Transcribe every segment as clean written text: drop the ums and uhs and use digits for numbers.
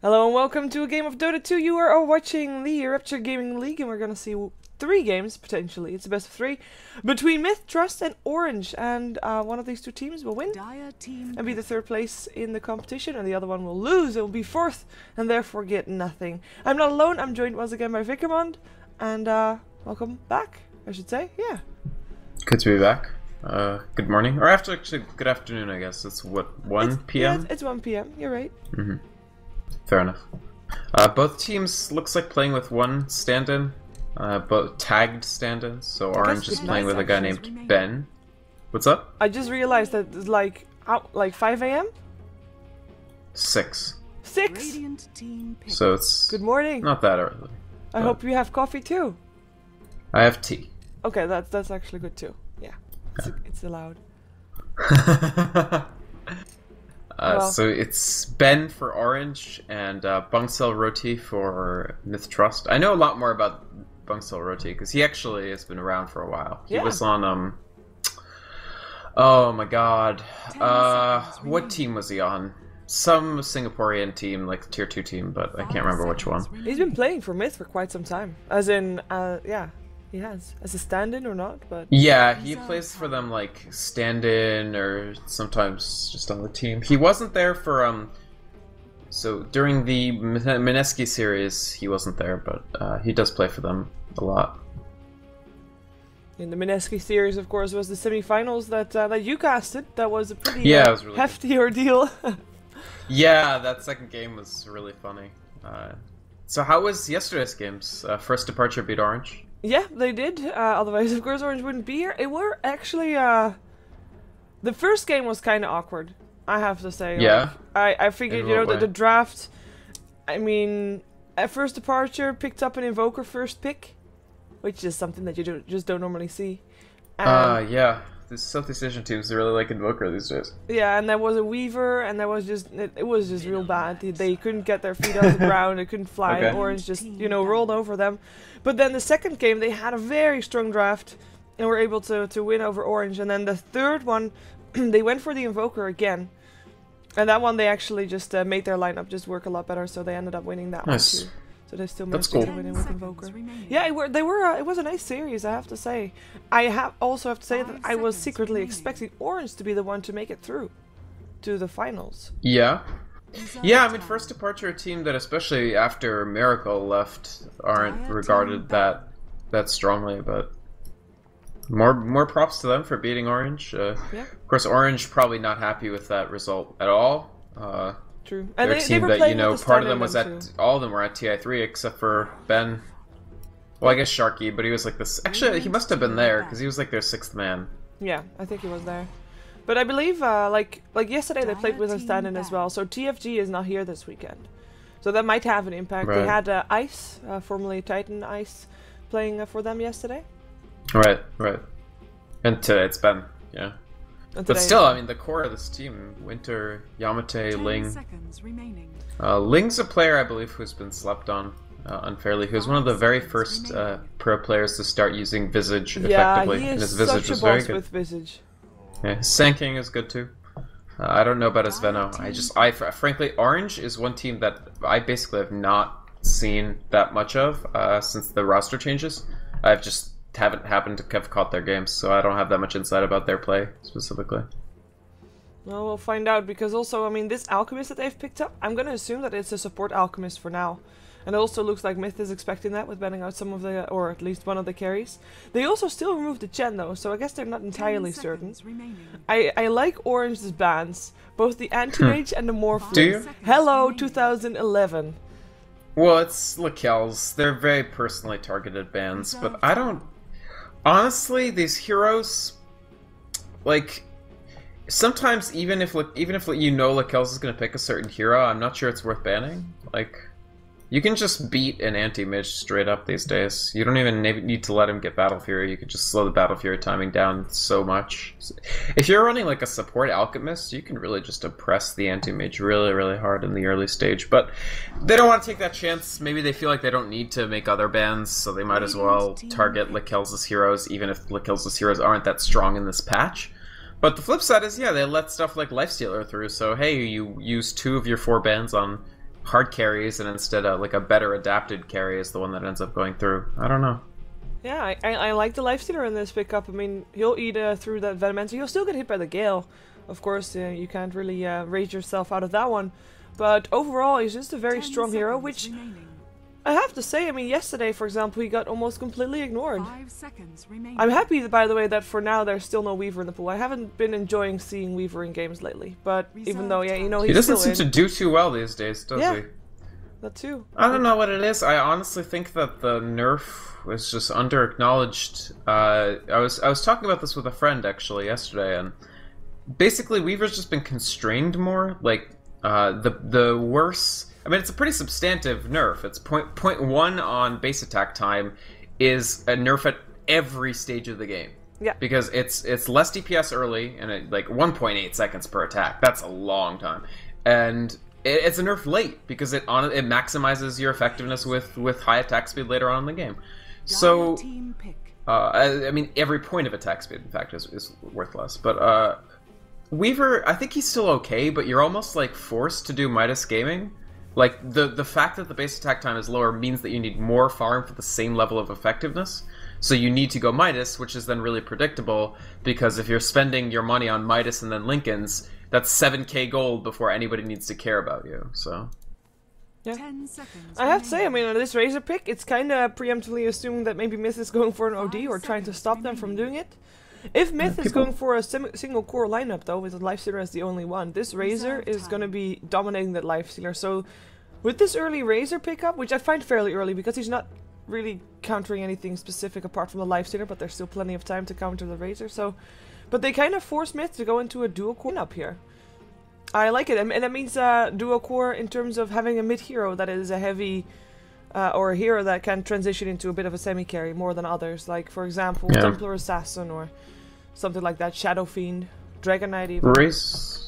Hello and welcome to a game of Dota 2. You are watching the Rapture Gaming League, and we're gonna see three games, potentially. It's a best of three, between MiTH, Trust, and Orange. And one of these two teams will win and be the third place in the competition, and the other one will lose. It will be fourth, and therefore get nothing. I'm not alone. I'm joined once again by Vickermond, and welcome back, I should say. Yeah. Good to be back. Good morning. Or actually, good afternoon, I guess. It's what, 1 p.m.? Yeah, it's 1 p.m. You're right. Mm-hmm. Fair enough. Both teams looks like playing with one stand-in, both tagged stand-ins. So Orange is playing with a guy named Ben. What's up? I just realized that it's like 5 a.m. 6. 6. So it's Good morning. not that early. I hope you have coffee too. I have tea. Okay, that's actually good too. Yeah, it's allowed. Well. So it's Ben for Orange and Bungsel Roti for MiTH Trust. I know a lot more about Bungsel Roti because he actually has been around for a while. He was on oh my god, what team was he on? Some Singaporean team, like tier 2 team, but I can't remember which one. He's been playing for MiTH for quite some time. As in, yeah, he has. As a stand-in or not, but... Yeah, he plays for them like stand-in or sometimes just on the team. He wasn't there for, so during the Mineski series, he wasn't there, but he does play for them a lot. In the Mineski series, of course, was the semi-finals that you casted. That was a pretty it was really hefty ordeal. Yeah, that second game was really funny. So how was yesterday's games? First Departure beat Orange? Yeah, they did. Otherwise, of course, Orange wouldn't be here. It were actually, the first game was kind of awkward, I have to say. Yeah? Like, I figured, you know, that the draft, I mean, at First Departure picked up an Invoker first pick, which is something that you just don't normally see. Yeah. These Southeast Asian teams really like Invoker these days. Yeah, and there was a Weaver, and there was just, it was just real bad. They couldn't get their feet off the ground, they couldn't fly, Okay. Orange just, you know, rolled over them. But then the second game, they had a very strong draft, and were able to win over Orange. And then the third one, they went for the Invoker again. And that one, they actually just made their lineup just work a lot better, so they ended up winning that one too. So they still managed to win it with Invoker. Yeah, it was a nice series, I have to say. I also have to say that I was secretly expecting Orange to be the one to make it through to the finals. Yeah. Yeah, I mean, First Departure, a team that especially after Miracle left aren't regarded that strongly, but more props to them for beating Orange. Yeah. Of course, Orange probably not happy with that result at all. True. And they were that, you know, part of them was all of them were at TI3 except for Ben. Well, I guess Sharky, but he was like this. Actually, he must have been there because he was like their 6th man. Yeah, I think he was there. But I believe, like yesterday, they played with a stand-in as well. So TFG is not here this weekend, so that might have an impact. Right. They had Ice, formerly Titan Ice, playing for them yesterday. Right. And today it's Ben. Yeah. But still, I mean, the core of this team, Winter, Yamate, Ling. Ling's a player, I believe, who's been slept on unfairly, who's one of the very first pro players to start using Visage effectively. Yeah, he is and his Visage such a is very boss good. with Visage. Yeah, his Sanking is good too. I don't know about his Veno. Frankly, Orange is one team that I basically have not seen that much of since the roster changes. I've just haven't happened to have caught their games, so I don't have that much insight about their play specifically. Well, we'll find out, because also, I mean, this Alchemist that they've picked up, I'm gonna assume that it's a support Alchemist for now. And it also looks like MiTH is expecting that, with banning out some of the, or at least one of the carries. They also still removed the Chen though, so I guess they're not entirely certain. I like Orange's bans, both the Anti-Mage and the Morphless. Do you? Hello, 2011. Well, it's Lakel's. They're very personally targeted bans, but I don't... Honestly, these heroes, like, sometimes even if you know Lakel's is going to pick a certain hero, I'm not sure it's worth banning. Like, you can just beat an anti-mage straight up these days. You don't even need to let him get Battle Fury. You could just slow the Battle Fury timing down so much. If you're running like a support Alchemist, you can really just oppress the anti-mage really, really hard in the early stage. But they don't want to take that chance. Maybe they feel like they don't need to make other bans, so they might as well target Lakel's heroes, even if Lakel's heroes aren't that strong in this patch. But the flip side is, yeah, they let stuff like Lifestealer through, so hey, you use 2 of your 4 bans on hard carries, and instead like a better adapted carry is the one that ends up going through. I don't know. Yeah, I like the Lifestealer in this pickup. I mean, he'll eat through that Venomancer. He'll still get hit by the Gale. Of course, you can't really raise yourself out of that one. But overall, he's just a very strong hero, which remaining. I have to say, I mean, yesterday, for example, he got almost completely ignored. 5 seconds remaining. I'm happy, by the way, that for now there's still no Weaver in the pool. I haven't been enjoying seeing Weaver in games lately. But even though, yeah, you know, He he's doesn't still seem in. to do too well these days, does Yeah. he? That too. I don't know what it is. I honestly think that the nerf was just under-acknowledged. I was talking about this with a friend actually yesterday, and basically Weaver's just been constrained more. Like the worse. I mean, it's a pretty substantive nerf. It's point 1 on base attack time is a nerf at every stage of the game. Yeah. Because it's less DPS early and like 1.8 seconds per attack. That's a long time, and it's a nerf late because it maximizes your effectiveness with high attack speed later on in the game. So, Team pick. I mean, every point of attack speed, in fact, is worth less. But Weaver, I think he's still okay, but you're almost like forced to do MiTH gaming. Like the fact that the base attack time is lower means that you need more farm for the same level of effectiveness. So you need to go MiTH, which is then really predictable because if you're spending your money on MiTH and then Lincolns, that's 7k gold before anybody needs to care about you. So. Yeah. 10 seconds I have to say, I remaining. mean, on this Razor pick, it's kind of preemptively assuming that maybe Myth is going for an OD or trying to stop them from doing it. If Myth is going for a single core lineup, though, with the Lifestealer as the only one, this Razor is going to be dominating that Lifestealer. So, with this early Razor pickup, which I find fairly early because he's not really countering anything specific apart from the Lifestealer, but there's still plenty of time to counter the Razor. So, but they kind of force Myth to go into a dual core lineup here. I like it, and that means dual core in terms of having a mid hero that is a heavy, or a hero that can transition into a bit of a semi-carry more than others. Like, for example, Yeah. Templar Assassin or something like that, Shadow Fiend, Dragon Knight even.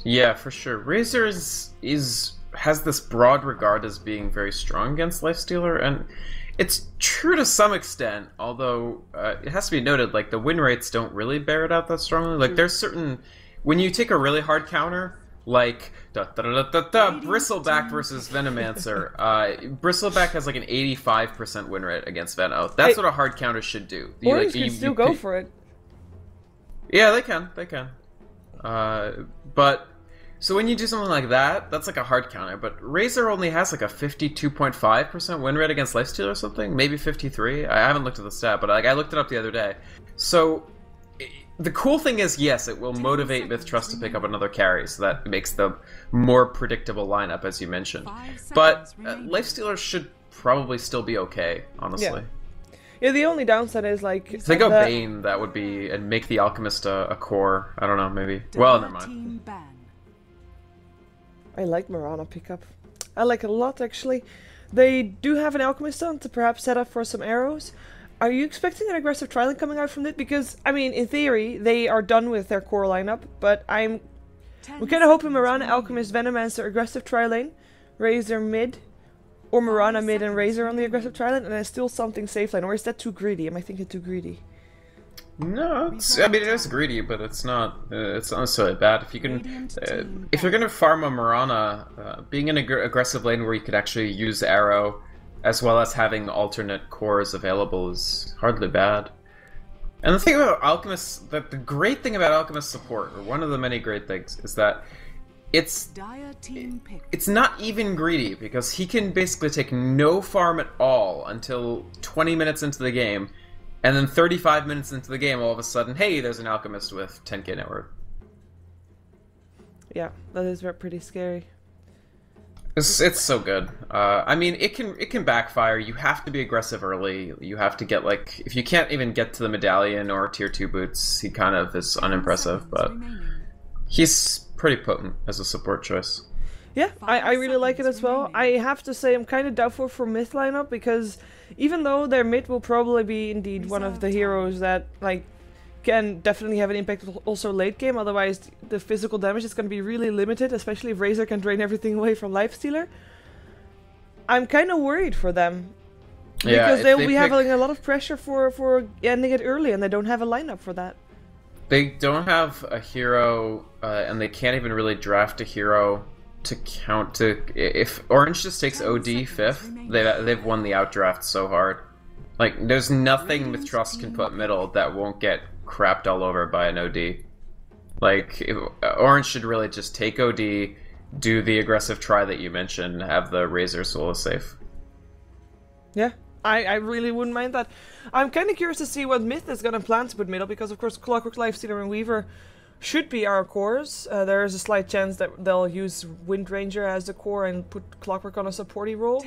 Yeah, for sure. Razor has this broad regard as being very strong against Lifestealer, and it's true to some extent, although it has to be noted, like, the win rates don't really bear it out that strongly. Like, there's certain... When you take a really hard counter, like Bristleback versus Venomancer, Bristleback has like an 85% win rate against Veno. That's what a hard counter should do. Orange can still go for it. Yeah, they can. But so when you do something like that, that's like a hard counter. But Razor only has like a 52.5% win rate against Lifesteal or something, maybe 53. I haven't looked at the stat, but like I looked it up the other day. So the cool thing is, yes, it will motivate MiTH Trust to pick up another carry, so that makes the more predictable lineup, as you mentioned. But Lifestealer should probably still be okay, honestly. Yeah, the only downside is like... If they go Bane, that would be... and make the Alchemist a core. I don't know, maybe. Well, never mind. I like Mirana pickup. I like it a lot, actually. They do have an Alchemist on to perhaps set up for some arrows. Are you expecting an aggressive tri-lane coming out from it? Because, I mean, in theory, they are done with their core lineup, but we're kind of hoping Mirana, Alchemist, Venomancer, aggressive tri-lane, Razor mid, or Mirana mid and Razor on the aggressive tri-lane, and then still something safe lane. Or is that too greedy? Am I thinking too greedy? No, I mean, it is greedy, but it's not necessarily bad. If you can, if you're gonna farm a Mirana, being an aggressive lane where you could actually use arrow, as well as having alternate cores available, is hardly bad. And the thing about Alchemist, the great thing about Alchemist support, or one of the many great things, is that it's not even greedy, because he can basically take no farm at all until 20 minutes into the game, and then 35 minutes into the game, all of a sudden, hey, there's an Alchemist with 10k net worth. Yeah, that is pretty scary. It's so good. I mean, it can backfire. You have to be aggressive early. You have to get, like, if you can't even get to the medallion or tier 2 boots, he kind of is unimpressive, but he's pretty potent as a support choice. Yeah, I really like it as well. I have to say I'm kind of doubtful for mid lineup, because even though their mid will probably be indeed one of the heroes that, like, can definitely have an impact also late game, otherwise the physical damage is going to be really limited, especially if Razor can drain everything away from Lifestealer. I'm kind of worried for them. Yeah, because they'll be having a lot of pressure for ending it early, and they don't have a lineup for that. They don't have a hero, and they can't even really draft a hero to count to... If Orange just takes OD 5th, they've won the outdraft so hard. Like, there's nothing MiTH can put middle that won't get crapped all over by an OD. Like, Orange should really just take OD, do the aggressive try that you mentioned, have the Razor solo safe. Yeah, I really wouldn't mind that. I'm kind of curious to see what MiTH is going to plan to put middle, because of course Clockwork, Lifestealer, and Weaver should be our cores. There is a slight chance that they'll use Wind Ranger as the core and put Clockwork on a supporty role.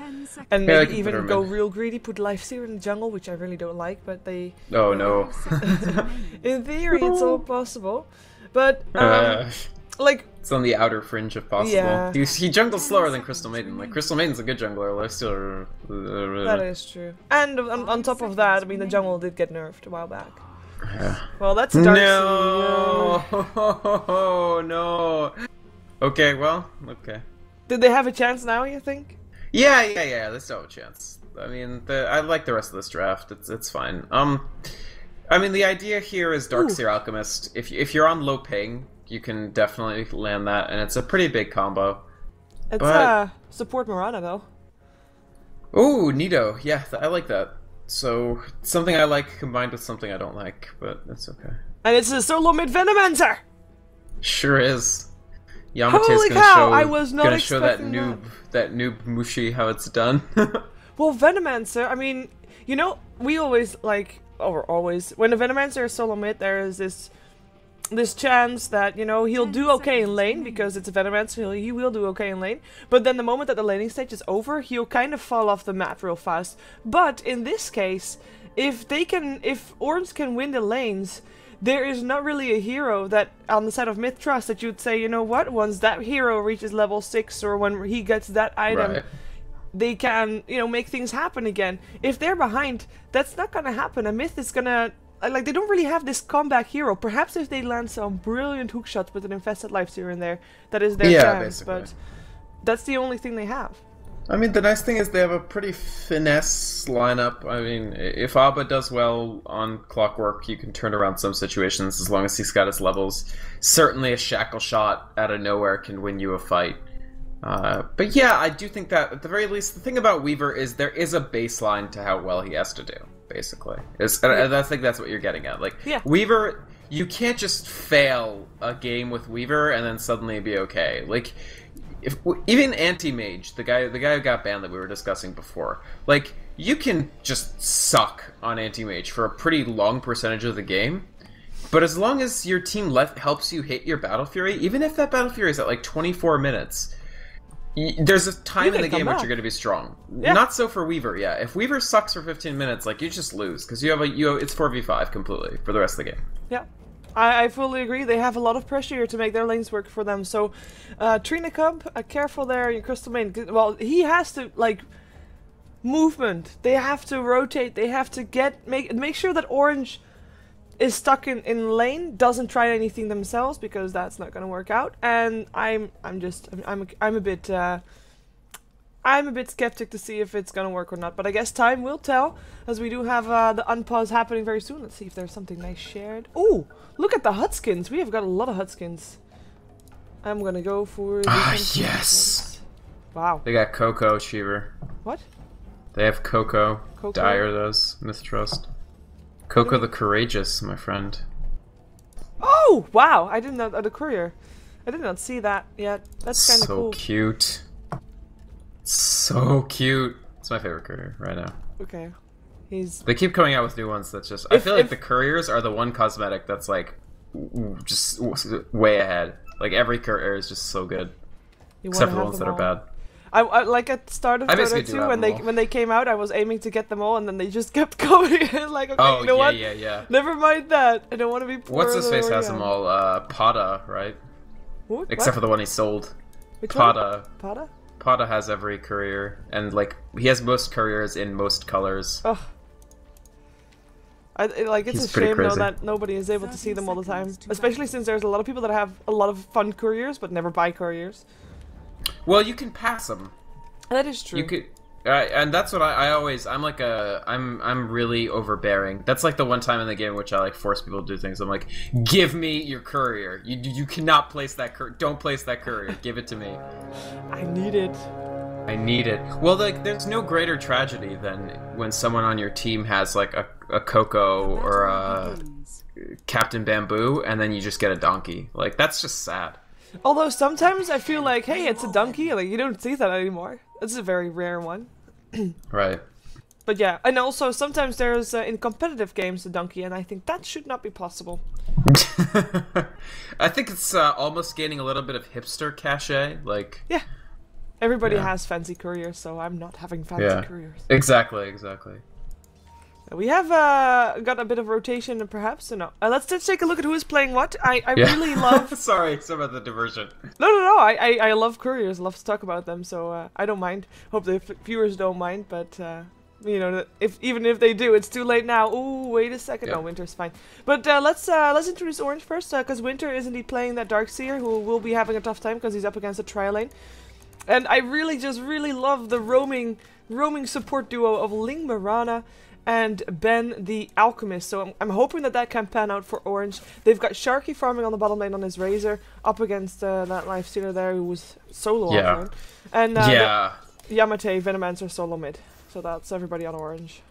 And maybe even go real greedy, put Lifestealer in the jungle, which I really don't like, but they... Oh no. In theory, it's all possible. But, like... It's on the outer fringe if possible. Yeah. He jungles slower than Crystal Maiden. Like, Crystal Maiden's a good jungler, Lifestealer... That is true. And on top of that, I mean, the jungle did get nerfed a while back. Yeah. Well, that's a dark No, no. Okay, well, okay. Did they have a chance now, you think? Yeah. They still have a chance. I mean, I like the rest of this draft. It's fine. I mean, the idea here is Darkseer Alchemist. If you're on low ping, you can definitely land that, and it's a pretty big combo. It's support Mirana though. Ooh, Nito. Yeah, I like that. So, something I like combined with something I don't like, but that's okay. And it's a solo mid Venomancer! Sure is. Yamate's gonna show that noob Mushi how it's done. Well, Venomancer, I mean, you know, we always like, when a Venomancer is solo mid, there is this chance that, you know, he'll do okay in lane because it's a Venomancer, he will do okay in lane, but then the moment that the laning stage is over, he'll kind of fall off the map real fast. But in this case, if Orange can win the lanes, there is not really a hero that, on the side of MiTH, that you'd say, you know what, once that hero reaches level 6 or when he gets that item, they can, you know, make things happen again. If they're behind, that's not gonna happen, and MiTH is gonna... Like, they don't really have this comeback hero. Perhaps if they land some brilliant hook shots with an infested Lifestealer in there, that is their chance, basically. But that's the only thing they have. I mean, the nice thing is they have a pretty finesse lineup. I mean, if Abba does well on Clockwork, you can turn around some situations as long as he's got his levels. Certainly a shackle shot out of nowhere can win you a fight. But yeah, I do think that, at the very least, the thing about Weaver is there is a baseline to how well he has to do. Basically, I think that's what you're getting at. Like, Weaver, you can't just fail a game with Weaver and then suddenly be okay. Like, even Anti-Mage, the guy who got banned that we were discussing before, like, you can just suck on Anti-Mage for a pretty long percentage of the game, but as long as your team helps you hit your Battle Fury, even if that Battle Fury is at like 24 minutes. There's a time in the game which you're going to be strong. Yeah. Not so for Weaver, yeah. If Weaver sucks for 15 minutes, like, you just lose because it's 4v5 completely for the rest of the game. Yeah, I fully agree. They have a lot of pressure here to make their lanes work for them. So, Trina Cub, careful there in Crystal Main. Well, he has to, like, movement. They have to rotate. They have to make sure that Orange is stuck in lane, doesn't try anything themselves because that's not going to work out, and I'm a bit skeptic to see if it's going to work or not, but I guess time will tell, as we do have the unpause happening very soon. Let's see if there's something nice shared. Oh, look at the hut skins. We have got a lot of hut skins. I'm going to go for yes. Wow. They got Coco, Cheever. What? They have Coco. Dire does. MiTH. Coco the Courageous, my friend. Oh, wow! I didn't know the courier. I did not see that yet. That's kind of cool. So cute. So cute. It's my favorite courier right now. Okay. They keep coming out with new ones that's just... I feel like the couriers are the one cosmetic that's like just way ahead. Like every courier is just so good. Except for the ones that are bad. I like at the start of Dota 2 when they came out, I was aiming to get them all, and then they just kept coming. Like, okay, you know what? Yeah. Never mind that. I don't want to be poor. What's his face has them all? Pada, right? What? Except for the one he sold. Which Pada. One? Pada? Pada has every courier, and like he has most couriers in most colors. Ugh. It's a shame though that nobody is able to see them all the time, especially since there's a lot of people that have a lot of fun couriers but never buy couriers. Well, you can pass them. That is true. And that's what I always. I'm really overbearing. That's like the one time in the game in which I like force people to do things. I'm like, give me your courier. You cannot place that don't place that courier. Give it to me. I need it. I need it. Well, like, there's no greater tragedy than when someone on your team has like a Coco or a Captain Bamboo, and then you just get a donkey. Like, that's just sad. Although sometimes I feel like, hey, it's a donkey. Like, you don't see that anymore. It's a very rare one. Right. But yeah, and also sometimes there's in competitive games a donkey, and I think that should not be possible. I think it's almost gaining a little bit of hipster cachet. Like, yeah. Everybody has fancy couriers, so I'm not having fancy couriers. Exactly. We have got a bit of rotation, perhaps. So no. Let's just take a look at who is playing what. I really love... Sorry about the diversion. No. I love couriers. Love to talk about them, so I don't mind. Hope the viewers don't mind, but... you know, even if they do, it's too late now. Ooh, wait a second. No, Winter's fine. But let's introduce Orange first, because Winter is indeed playing that Darkseer, who will be having a tough time because he's up against a tri-lane. And I really love the roaming support duo of Ling Mirana and Ben the Alchemist. So I'm hoping that can pan out for Orange. They've got Sharky farming on the bottom lane on his Razor, up against that Lifestealer there who was solo offlane. And Yamate, Venomancer solo mid. So that's everybody on Orange.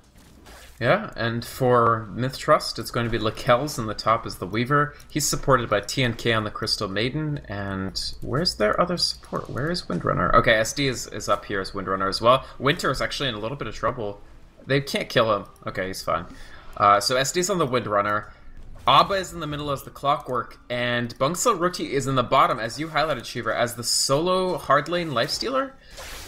Yeah, and for MiTH Trust, it's going to be Lakel's in the top as the Weaver. He's supported by TNK on the Crystal Maiden, and where's their other support? Where is Windrunner? Okay, SD is up here as Windrunner as well. Winter is actually in a little bit of trouble. They can't kill him. Okay, he's fine. So SD's on the Windrunner. Abba is in the middle as the Clockwork, and Bungsel Roti is in the bottom, as you highlighted, Shiva, as the solo hard lane Lifestealer.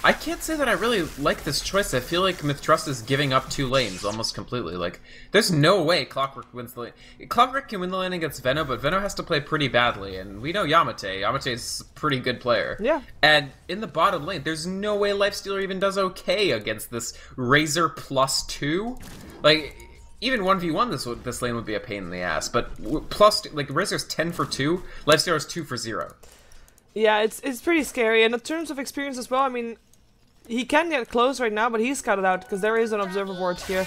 I can't say that I really like this choice. I feel like MiTH Trust is giving up 2 lanes almost completely. Like, there's no way Clockwork wins the lane. Clockwork can win the lane against Veno, but Veno has to play pretty badly, and we know Yamate. Yamate is a pretty good player. Yeah. And in the bottom lane, there's no way Lifestealer even does okay against this Razor +2. Like, even 1v1 this lane would be a pain in the ass, but like, Razor's 10 for 2, Lifestealer's 2 for 0. Yeah, it's pretty scary, and in terms of experience as well, I mean, he can get close right now, but he's cut it out because there is an observer board here.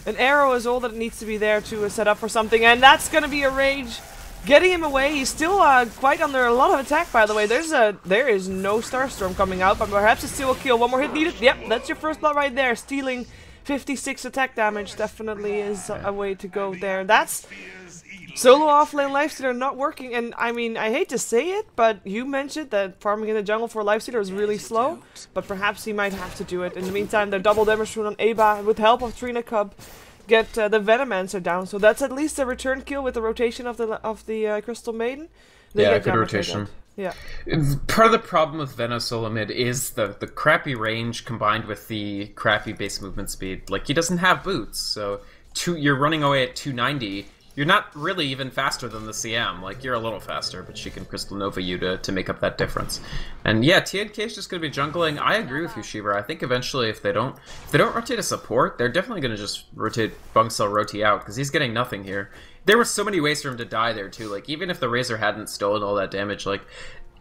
An arrow is all that needs to be there to set up for something, and that's gonna be a rage. Getting him away. He's still quite under a lot of attack, by the way. There is no Starstorm coming out, but perhaps it's still a kill. One more hit needed. Yep, that's your first blood right there. Stealing 56 attack damage definitely is a way to go there. That's solo offlane Lifestealer not working, and I mean, I hate to say it, but you mentioned that farming in the jungle for Lifestealer is really slow, but perhaps he might have to do it. In the meantime, the double damage rune on Aba, with help of Trina Cub, get the Venomancer down, so that's at least a return kill with the rotation of the Crystal Maiden. Yeah, good rotation. Yeah. Part of the problem with Veno solo mid is the crappy range combined with the crappy base movement speed. Like, he doesn't have boots, so you're running away at 290. You're not really even faster than the CM. Like, you're a little faster, but she can Crystal Nova you to make up that difference. And yeah, TNK is just going to be jungling. I agree with you, Shiva. I think eventually if they don't rotate a support, they're definitely going to just rotate Bungsel Roti out, because he's getting nothing here. There were so many ways for him to die there, too. Like, even if the Razor hadn't stolen all that damage, like,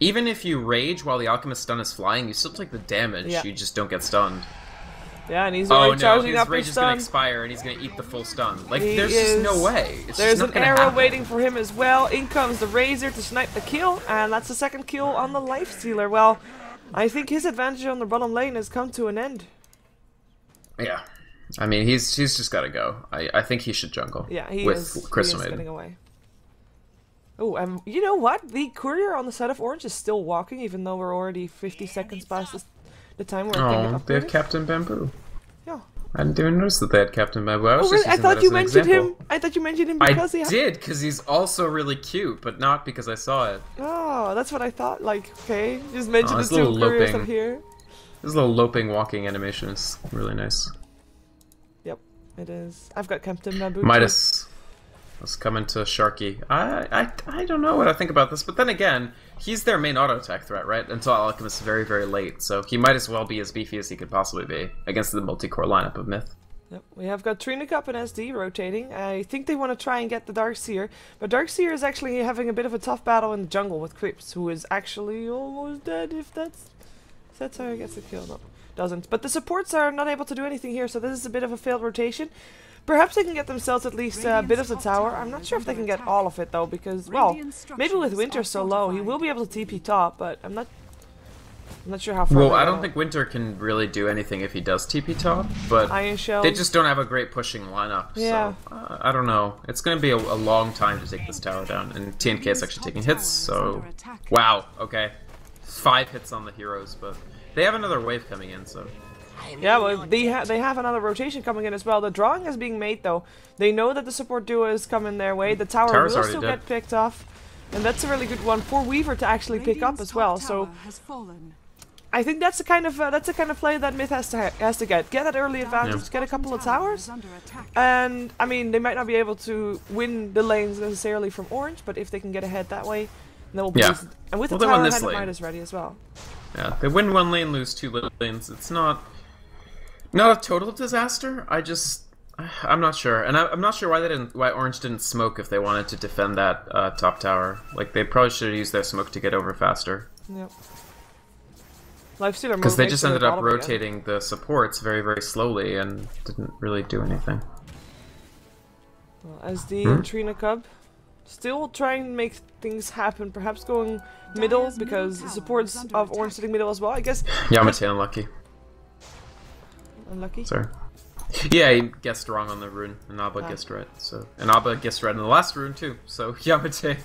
even if you rage while the Alchemist stun is flying, you still take the damage. Yeah. You just don't get stunned. Yeah, and he's already charging up his stun. His rage is going to expire, and he's going to eat the full stun. Like, there's just no way. There's an arrow waiting for him as well. In comes the Razor to snipe the kill, and that's the second kill on the Lifestealer. Well, I think his advantage on the bottom lane has come to an end. Yeah. I mean, he's just got to go. I think he should jungle. Yeah, he with Crystal Maiden. Getting away. Oh, you know what? The courier on the side of Orange is still walking, even though we're already 50 seconds past the time where they have Captain Bamboo. Yeah. I didn't even notice that they had Captain Bamboo. I thought you mentioned him. I thought you mentioned him because I did, because he's also really cute, but not because I saw it. Oh, that's what I thought. Like, okay, just mention the two couriers up here. This little loping walking animation is really nice. Yep, it is. I've got Captain Bamboo. MiTH. Let's come into Sharky. I don't know what I think about this, but then again, he's their main auto attack threat, right? Until Alchemist is very, very late, so he might as well be as beefy as he could possibly be against the multi-core lineup of MiTH. Yep, we have got Trina Cup and SD rotating. I think they want to try and get the Darkseer, but Darkseer is actually having a bit of a tough battle in the jungle with Crips, who is actually almost dead, if that's how he gets the kill. No. doesn't. But the supports are not able to do anything here, so this is a bit of a failed rotation. Perhaps they can get themselves at least a bit of the tower. I'm not sure if they can get all of it though, because, well, maybe with Winter so low, he will be able to TP top, but I'm not sure how far. Well, I don't think Winter can really do anything if he does TP top, but Iron Shell. They just don't have a great pushing lineup. Yeah. So I don't know. It's going to be a long time to take this tower down, and TNK is actually taking hits. So wow, okay, 5 hits on the heroes, but they have another wave coming in, so. Yeah, well, they have another rotation coming in as well. The drawing is being made though. They know that the support duo is coming their way. The tower will still get picked off, and that's a really good one for Weaver to actually pick up as well. So I think that's the kind of play that MiTH has to get that early advantage, get a couple of towers, and I mean they might not be able to win the lanes necessarily from Orange, but if they can get ahead that way, then we'll be and with the tower, MiTH ready as well. Yeah, they win 1 lane, lose 2 lanes. It's not a total disaster. I'm not sure, and I'm not sure why Orange didn't smoke if they wanted to defend that top tower. Like they probably should have used their smoke to get over faster. Yep. Lifestealer because they just ended up rotating the supports very, very slowly and didn't really do anything. Well, as the Trina Cub still trying to make things happen, perhaps going middle because the supports of Orange sitting middle as well. I guess. Yamate unlucky. Unlucky. Sorry. Yeah, he guessed wrong on the rune, and Abba guessed right. So, and Abba guessed right in the last rune too. So Yamate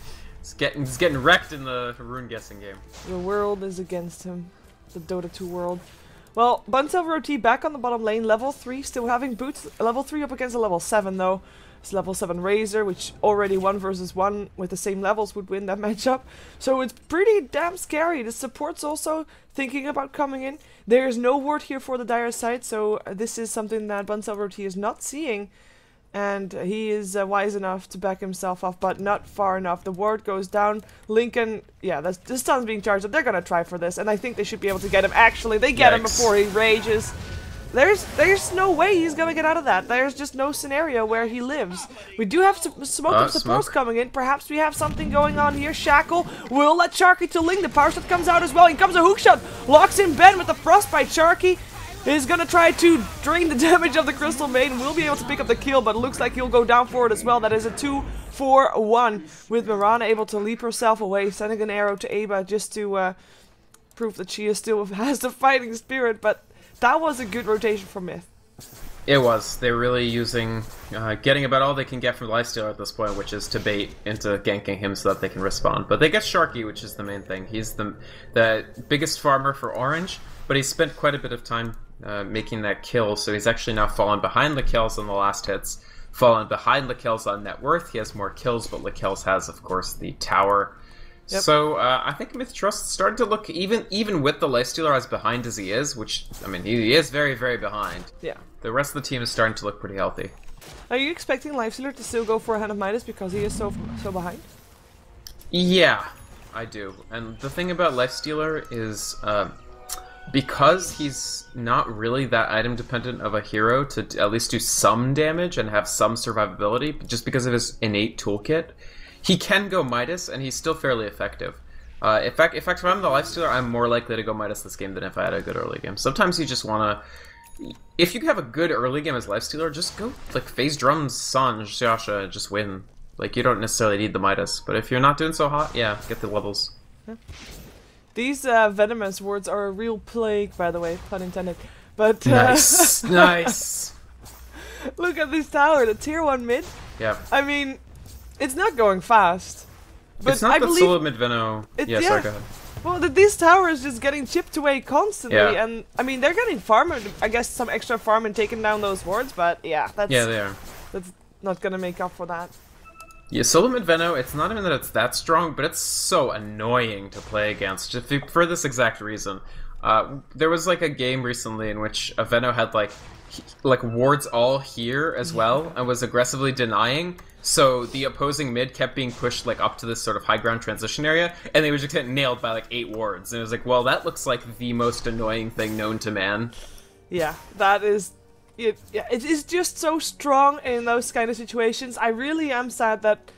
is getting wrecked in the rune guessing game. The world is against him. The Dota 2 world. Well, Bunsilver OT back on the bottom lane, level 3, still having boots. Level 3 up against a level 7 though. It's level 7 Razor, which already 1 versus 1 with the same levels would win that matchup. So it's pretty damn scary. The support's also thinking about coming in. There is no ward here for the dire side, so this is something that Bunsilver OT is not seeing. And he is wise enough to back himself off, but not far enough. The ward goes down. Lincoln, yeah, the stun's being charged up. They're gonna try for this, and I think they should be able to get him. Actually, they get him before he rages. There's no way he's gonna get out of that. There's just no scenario where he lives. We do have smoke of supports coming in. Perhaps we have something going on here. Shackle will let Sharky to Ling. The power shot comes out as well. In comes a hook shot. Locks in Ben with the frostbite. Sharky is gonna try to drain the damage of the Crystal Maiden. Will be able to pick up the kill, but it looks like he'll go down for it as well. That is a 2-4-1 with Mirana able to leap herself away, sending an arrow to Aba just to prove that she still has the fighting spirit. But that was a good rotation for MiTH. It was. They're really using, getting about all they can get from Lifestealer at this point, which is to bait into ganking him so that they can respond. But they get Sharky, which is the main thing. He's the biggest farmer for Orange, but he spent quite a bit of time making that kill, so he's actually now fallen behind Lakel's on the last hits, fallen behind Lakel's on net worth. He has more kills, but Lakel's has, of course, the tower. Yep. So I think MiTH Trust started to look, even with the Lifestealer as behind as he is, which, I mean, he is very, very behind. Yeah. The rest of the team is starting to look pretty healthy. Are you expecting Lifestealer to still go for a hand of MiTH because he is so behind? Yeah, I do. And the thing about Lifestealer is, because he's not really that item dependent of a hero to at least do some damage and have some survivability, just because of his innate toolkit, he can go MiTH and he's still fairly effective. In fact, if I'm the Lifestealer, I'm more likely to go MiTH this game than if I had a good early game. Sometimes you just want to... If you have a good early game as Lifestealer, just go like phase drums, Sanj, Yasha, and just win. Like, you don't necessarily need the MiTH. But if you're not doing so hot, yeah, get the levels. Yeah. These venomous words are a real plague, by the way, pun intended. But nice, nice. Look at this tower, the tier 1 mid. Yeah. I mean, it's not going fast. But it's not the solo mid Veno. Yeah, sorry, go ahead. Well, this tower is just getting chipped away constantly, and I mean they're getting farm, I guess some extra farm and taking down those wards, but yeah, they are. That's not gonna make up for that. Yeah, solo mid Veno, it's not even that it's that strong, but it's so annoying to play against, just for this exact reason. There was like a game recently in which a Veno had like wards all here as well, and was aggressively denying, so the opposing mid kept being pushed like up to this sort of high ground transition area, and they would just get nailed by like 8 wards, and it was like, well, that looks like the most annoying thing known to man. Yeah, that is... it is just so strong in those kind of situations. I really am sad that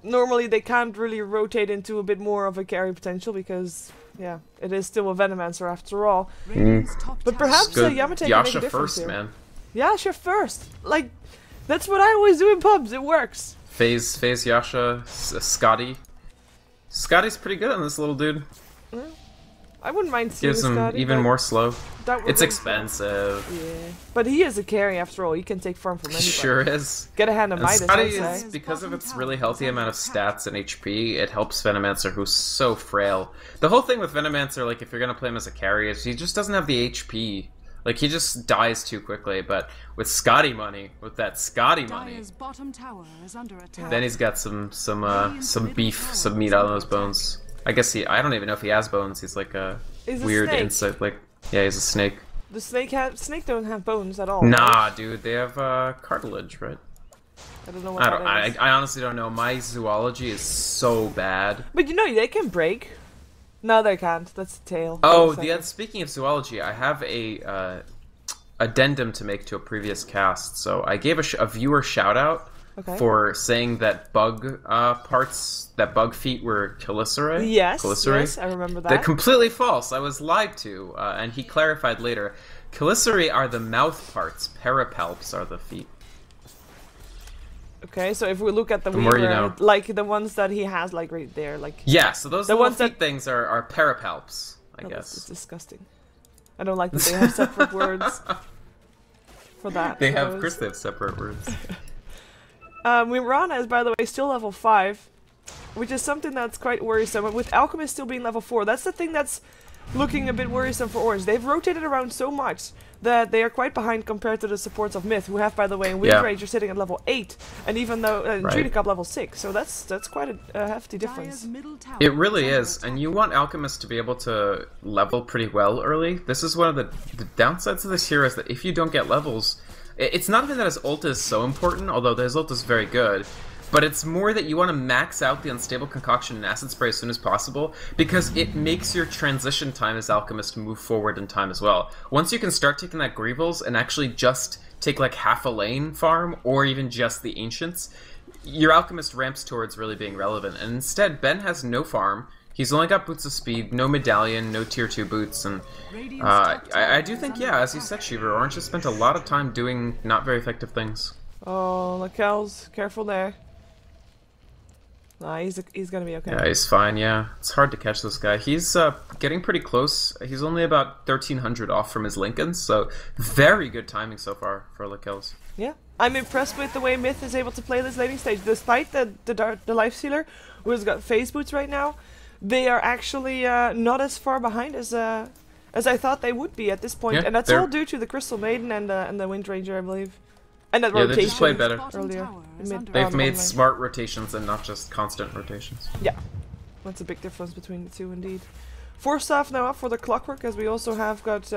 normally they can't really rotate into a bit more of a carry potential, because Yeah, it is still a Venomancer after all. Mm. But perhaps Yamate can Yasha make a difference first, here. man. Yasha first. Like, that's what I always do in pubs. It works. Phase Yasha, Scotty. Scotty's pretty good on this little dude. Mm. I wouldn't mind seeing Gives him Scotty, even more slow. It's really expensive. Yeah, but he is a carry after all. He can take farm from anybody. Sure is. Get a hand of MiTH, Scotty I'd say. is, because of its really healthy amount of stats and HP, it helps Venomancer, who's so frail. The whole thing with Venomancer, like, if you're gonna play him as a carry, is he just doesn't have the HP. Like, he just dies too quickly, but with Scotty money, then he's got some beef, some meat on those bones. I guess I don't even know if he has bones. He's like a weird insect, like, yeah, he's a snake. The snake don't have bones at all. Nah, right? dude, they have cartilage, right? I don't know what that is. I honestly don't know. My zoology is so bad. But you know, they can break. No, they can't. That's the tail. Oh, speaking of zoology, I have a addendum to make to a previous cast. So I gave a viewer shout out for saying that bug bug feet were chelicerae. Yes, yes, I remember that. They're completely false. I was lied to, and he clarified later. Chelicerae are the mouth parts. Parapalps are the feet. Okay, so if we look at the Weaver, you know. Like the ones that he has, like right there, like yeah. So those little feet things are parapalps, I guess. That's disgusting. I don't like that they have separate words for that. They have, of course, they have separate words. Mirana is, by the way, still level 5, which is something that's quite worrisome. With Alchemist still being level 4, that's the thing that's looking a bit worrisome for Orange. They've rotated around so much that they are quite behind compared to the supports of MiTH, who have, by the way, in Wind Ranger sitting at level 8, and even though Druid Cup level 6. So that's quite a hefty difference. It really is, and you want Alchemist to be able to level pretty well early. This is one of the downsides of this hero is that if you don't get levels, it's not even that his ult is so important, although his ult is very good, but it's more that you want to max out the Unstable Concoction and Acid Spray as soon as possible, because it makes your transition time as Alchemist move forward in time as well. Once you can start taking that Greevils and actually just take like half a lane farm, or even just the Ancients, your Alchemist ramps towards really being relevant. And instead, Ben has no farm. He's only got Boots of Speed, no Medallion, no Tier 2 boots, and I do think, yeah, as you said, Shiva, Orange has spent a lot of time doing not very effective things. Oh, Lakel's careful there. Nah, he's gonna be okay. Yeah, he's fine, yeah. It's hard to catch this guy. He's getting pretty close. He's only about 1,300 off from his Lincolns, so very good timing so far for Lakel's. Yeah, I'm impressed with the way MiTH is able to play this laning stage. Despite the Lifestealer, who has got phase boots right now, they are actually not as far behind as I thought they would be at this point, and that's all due to the Crystal Maiden and the Wind Ranger, I believe. And that rotation. They just played better Earlier. They've made smart rotations and not just constant rotations. Yeah, that's a big difference between the two, indeed. 4 staff now up for the Clockwork, as we also have got.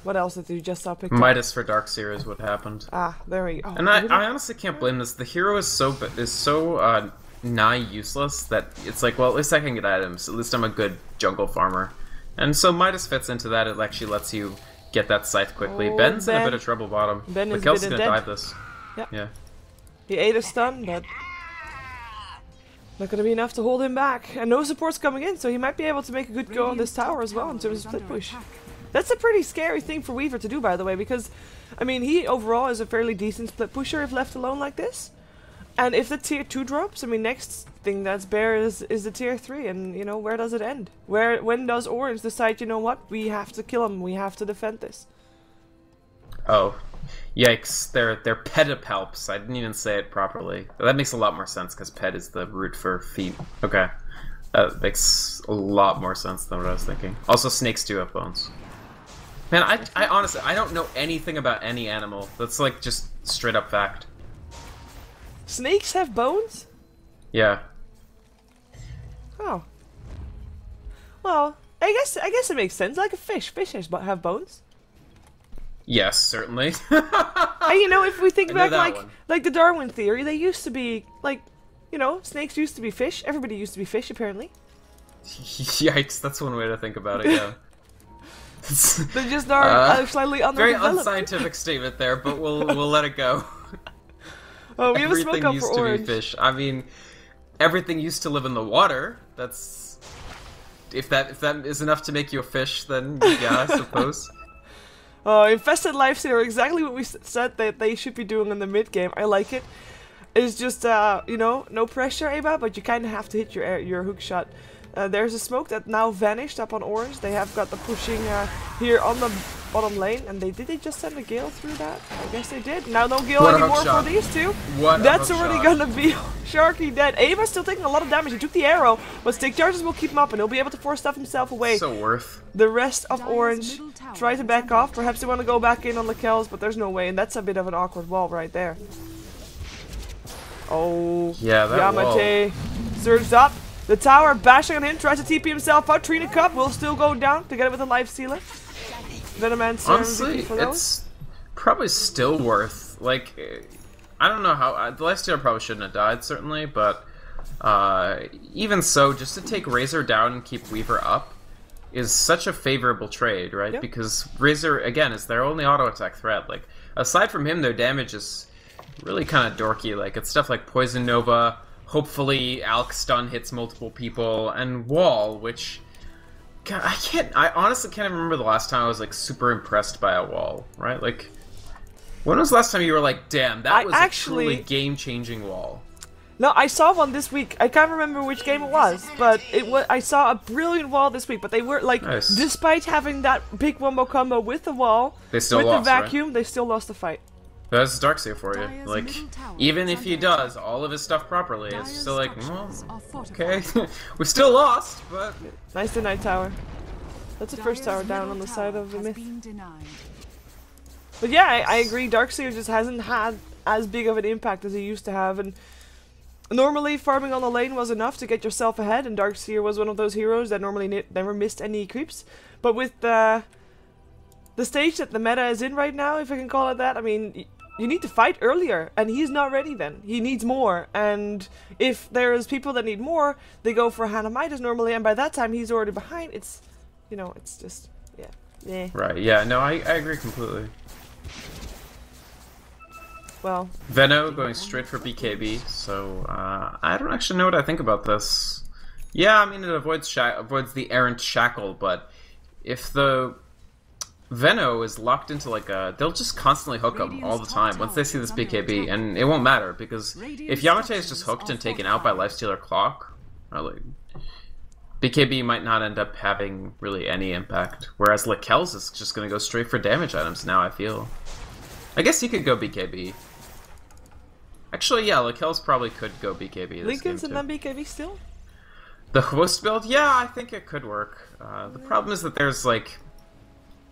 What else did you just saw picked up? MiTH for Darkseer is what happened. Ah, there we go. And I honestly can't blame this. The hero is so nigh useless that it's like, well, at least I can get items. At least I'm a good jungle farmer. And so MiTH fits into that. It actually lets you get that scythe quickly. Oh, Ben's in a bit of trouble bottom. Ben is gonna dive this. Yep. Yeah. He ate a stun, but not gonna be enough to hold him back. And no support's coming in, so he might be able to make a good go on this tower as well in terms of split push. That's a pretty scary thing for Weaver to do, by the way, because, I mean, he overall is a fairly decent split pusher if left alone like this. And if the tier 2 drops, I mean, next thing that's bare is the tier 3, and, you know, where does it end? When does Orange decide, you know what, we have to kill him, we have to defend this? Oh, yikes, they're pedipalps. I didn't even say it properly. That makes a lot more sense, because ped is the root for feet. Okay, that makes a lot more sense than what I was thinking. Also, snakes do have bones. Man, I honestly, I don't know anything about any animal. That's like just straight up fact. Snakes have bones? Yeah. Oh. Well, I guess it makes sense. Like a fish. Fishes have bones. Yes, certainly. And you know, if we think back like the Darwin theory, they used to be like, you know, snakes used to be fish. Everybody used to be fish, apparently. Yikes, that's one way to think about it, yeah. They just are slightly underdeveloped. Very unscientific statement there, but we'll let it go. Oh, we have a smoke up for Orange. Everything used to be fish. I mean, everything used to live in the water. That's if that is enough to make you a fish, then yeah, I suppose. Infested Lifestealer, exactly what we said that they should be doing in the mid game. I like it. It's just, you know, no pressure, Ava, but you kind of have to hit your hook shot. There's a smoke that now vanished up on orange. They have got the pushing here on the bottom lane, and did they just send a Gale through that? I guess they did. Now no Gale anymore for these two. That's already gonna be Sharky dead. Ava's still taking a lot of damage. He took the arrow, but stick charges will keep him up, and he'll be able to force stuff himself away. So worth. The rest of orange try to back off. Perhaps they want to go back in on the Kells, but there's no way, and that's a bit of an awkward wall right there. Oh, yeah, that Yamate surged up. The tower bashing on him, tries to TP himself out. Trina Cup will still go down together with a life stealer. Venomancer. Honestly, it's probably still worth. Like, I don't know how the life stealer probably shouldn't have died, certainly, but even so, just to take Razor down and keep Weaver up is such a favorable trade, right? Yep. Because Razor again is their only auto attack threat. Like, aside from him, their damage is really kind of dorky. Like, it's stuff like Poison Nova. Hopefully, Alk stun hits multiple people, and Wall, which God, I honestly can't even remember the last time I was like super impressed by a Wall, right? Like, when was the last time you were like, damn, that was actually a truly game-changing Wall? No, I saw one this week. I can't remember which game it was, but I saw a brilliant Wall this week. But they were like, nice. Despite having that big wombo combo with the Wall, they still with lost, the vacuum, right? They still lost the fight. That's Darkseer for you. Like, even if he does all of his stuff properly, it's still like, well, okay. We still lost, but... Nice denied tower. That's the first tower down on the side of the myth. But yeah, I agree. Darkseer just hasn't had as big of an impact as he used to have. And normally, farming on the lane was enough to get yourself ahead, and Darkseer was one of those heroes that normally never missed any creeps. But with the stage that the meta is in right now, if I can call it that, I mean... You need to fight earlier, and he's not ready then. He needs more, and if there's people that need more, they go for Hannah MiTH normally, and by that time he's already behind. It's, you know, it's just, yeah. Right, yeah, no, I agree completely. Well. Veno going straight for BKB, so I don't actually know what I think about this. Yeah, I mean, it avoids the errant shackle, but if the... Veno is locked into like a... They'll just constantly hook him all the time once they see this BKB, and it won't matter, because if Yamate is just hooked and taken out by Lifestealer Clock, like, BKB might not end up having really any impact, whereas Lakel's is just going to go straight for damage items now, I feel. I guess he could go BKB. Actually, yeah, Lakel's probably could go BKB this Lincoln's game, and then BKB still? The host build? Yeah, I think it could work. The problem is that there's, like...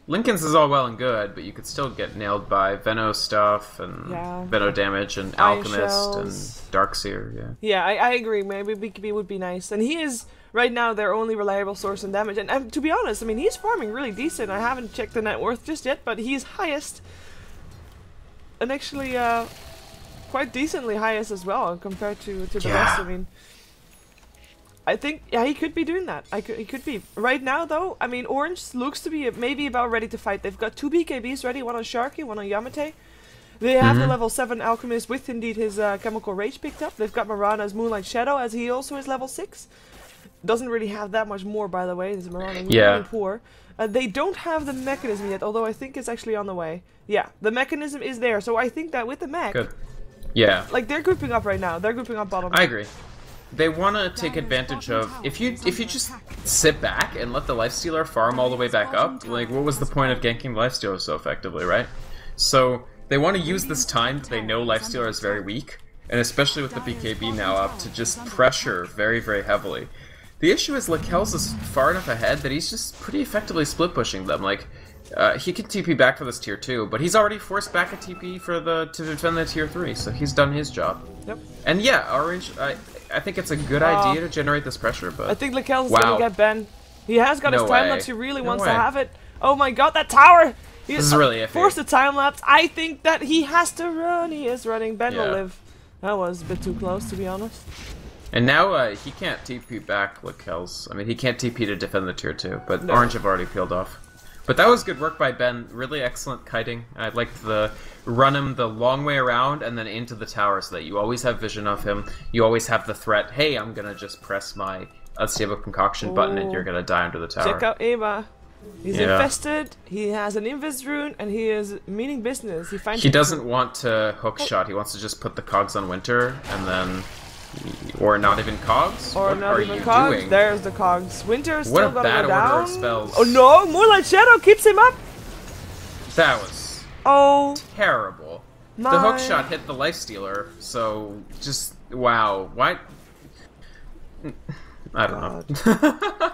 Lincoln's is all well and good, but you could still get nailed by Veno stuff and Veno damage and Alchemist and Darkseer, Yeah, I agree. Maybe BKB would be nice. And he is, right now, their only reliable source in damage. And to be honest, I mean, he's farming really decent. I haven't checked the net worth just yet, but he's highest. And actually, quite decently highest as well, compared to the rest. I mean... I think, yeah, he could be doing that. He could be. Right now, though, I mean, Orange looks to be maybe about ready to fight. They've got 2 BKBs ready, one on Sharky, one on Yamate. They have the level 7 Alchemist with, indeed, his Chemical Rage picked up. They've got Mirana's Moonlight Shadow, as he also is level 6. Doesn't really have that much more, by the way. This Mirana really poor. They don't have the mechanism yet, although I think it's actually on the way. Yeah, the mechanism is there, so I think that with the mech... Good. Yeah. Like, they're grouping up right now. They're grouping up bottom. I agree. They want to take advantage of... If you just sit back and let the Lifestealer farm all the way back up, like, what was the point of ganking Lifestealer so effectively, right? So, they want to use this time that they know Lifestealer is very weak, and especially with the BKB now up, to just pressure very, very heavily. The issue is Lakel's is far enough ahead that he's just pretty effectively split pushing them. Like, he can TP back for this tier 2, but he's already forced back a TP for to defend the tier 3, so he's done his job. Yep. And yeah, Orange... I think it's a good idea to generate this pressure, but... I think Lakel's gonna get Ben. He has got his time-lapse, he really wants to have it. Oh my god, that tower! This is really iffy. Forced the time-lapse. I think that he has to run. He is running. Ben will live. That was a bit too close, to be honest. And now he can't TP back Lakel's. I mean, he can't TP to defend the tier 2, but Orange have already peeled off. But that was good work by Ben. Really excellent kiting. I liked the run him the long way around and then into the tower so that you always have vision of him. You always have the threat, hey, I'm going to just press my unstable concoction button and you're gonna die under the tower. Check out Eva. He's infested, he has an invis rune, and he is meaning business. He doesn't want to hook shot, he wants to just put the cogs on Winter, and then... Or not even cogs? Or what not are even you cogs. doing? There's the cogs. Winter is still gonna go down. What a bad order of spells. Oh no! Moonlight Shadow keeps him up! That was... terrible. The hook shot hit the Lifestealer, so just... Wow. Why... I don't know.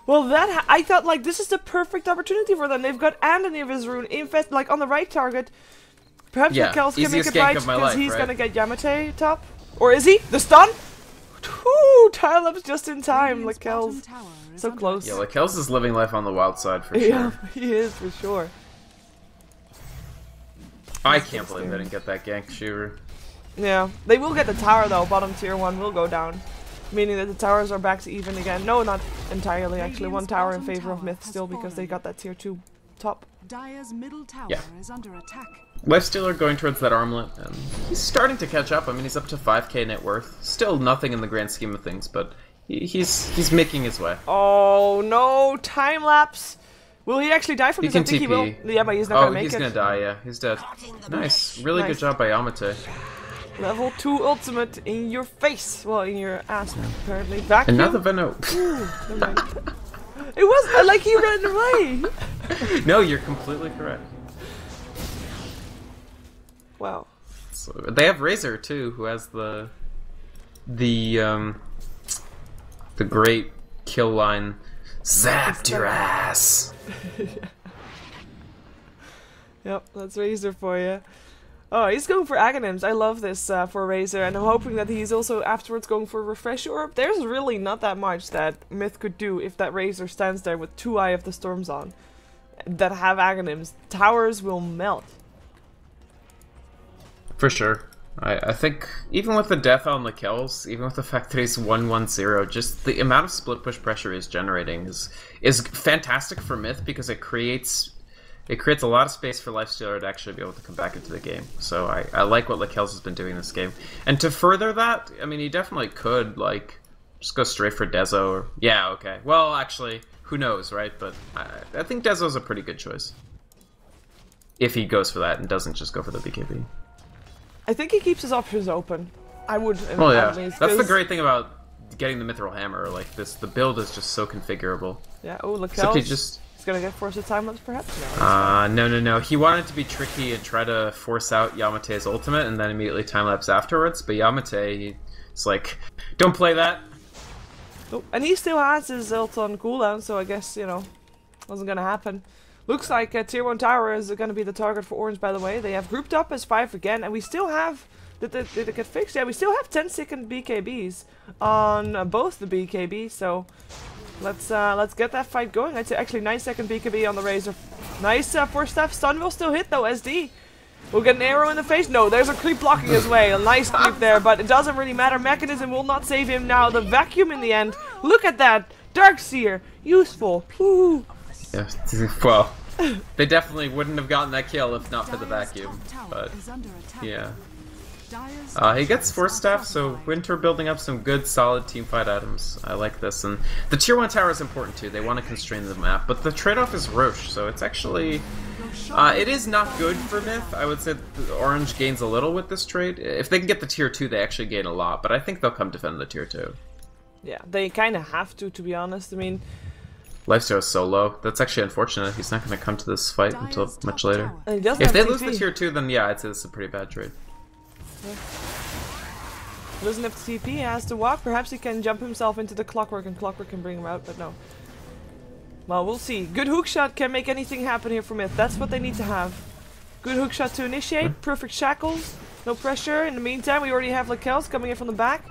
Well, I thought, like, this is the perfect opportunity for them. They've got an Invis rune infest, like, on the right target. Perhaps Mikels can make it right, because he's gonna get Yamate top. Or is he? The stun? Ooh, time-lapse just in time. Mikels. So close. Yeah, Mikels is living life on the wild side, for sure. Yeah, he is, for sure. I can't believe they didn't get that gank shooter. Yeah, they will get the tower, though. Bottom tier 1 will go down. Meaning that the towers are back to even again. No, not entirely, actually. One tower in favor of Myth still, because they got that tier 2 top. Dire's middle tower is under attack. Lifestealer going towards that armlet, and he's starting to catch up. I mean, he's up to 5k net worth. Still nothing in the grand scheme of things, but he's making his way. Oh, no. Time-lapse. Will he actually die from this? I think he will. Yeah, but he's not gonna make it. Oh, he's gonna die, yeah. He's dead. Nice. Really good job by Yamate. Level 2 ultimate in your face. Well, in your ass, apparently. Vacuum. Another Veno. It was like he ran away. No, you're completely correct. Wow. So, they have Razor too, who has the great kill line. Zapped your ass. Yep, that's Razor for you. Oh, he's going for Aghanims. I love this for Razor, and I'm hoping that he's also afterwards going for Refresh Orb. There's really not that much that Myth could do if that Razor stands there with 2 Eye of the Storms on that have Aghanims. Towers will melt. For sure. I think even with the death on Mikels, even with the fact that he's 1-1-0, just the amount of split push pressure he's generating is fantastic for Myth, because it creates a lot of space for Lifestealer to actually be able to come back into the game. So I like what Mikels has been doing this game. And to further that, I mean, he definitely could, like, just go straight for Dezo. Or, yeah, okay. Well, actually, who knows, right? But I think Dezo's a pretty good choice. If he goes for that and doesn't just go for the BKB. I think he keeps his options open. I would. Well, yeah. That's the great thing about getting the Mithril Hammer. Like, the build is just so configurable. Yeah, oh, look Except he just... He's gonna get forced to time-lapse, perhaps? No. He wanted to be tricky and try to force out Yamate's ultimate and then immediately time-lapse afterwards, but Yamate, he's like, don't play that! Oh, and he still has his ult on cooldown, so I guess, you know, wasn't gonna happen. Looks like tier 1 tower is gonna be the target for Orange, by the way. They have grouped up as 5 again, and we still have... Did it get fixed? Yeah, we still have 10-second BKBs on both the BKB, so... Let's get that fight going. I'd say actually 9-second BKB on the Razor. Nice first step. Stun will still hit though, SD. We'll get an arrow in the face. No, there's a creep blocking his way. A nice creep there, but it doesn't really matter. Mechanism will not save him now. The vacuum in the end. Look at that. Darkseer. Useful. Ooh. Yeah, well, they definitely wouldn't have gotten that kill if not for the vacuum. But, yeah. He gets Force Staff, so Winter building up some good, solid teamfight items. I like this, and the tier 1 tower is important too. They want to constrain the map, but the trade-off is Roche, so it's actually... it is not good for Myth. I would say the Orange gains a little with this trade. If they can get the tier 2, they actually gain a lot, but I think they'll come defend the tier 2. Yeah, they kind of have to be honest. I mean... Lifesteal is so low. That's actually unfortunate. He's not going to come to this fight until much later. If they lose the tier 2, then yeah, I'd say this is a pretty bad trade. Yeah. Doesn't have TP, he has to walk. Perhaps he can jump himself into the Clockwork and Clockwork can bring him out, but no. Well, we'll see. Good hookshot can make anything happen here for Myth. That's what they need to have. Good hookshot to initiate. Perfect shackles. No pressure. In the meantime, we already have Lakels coming in from the back.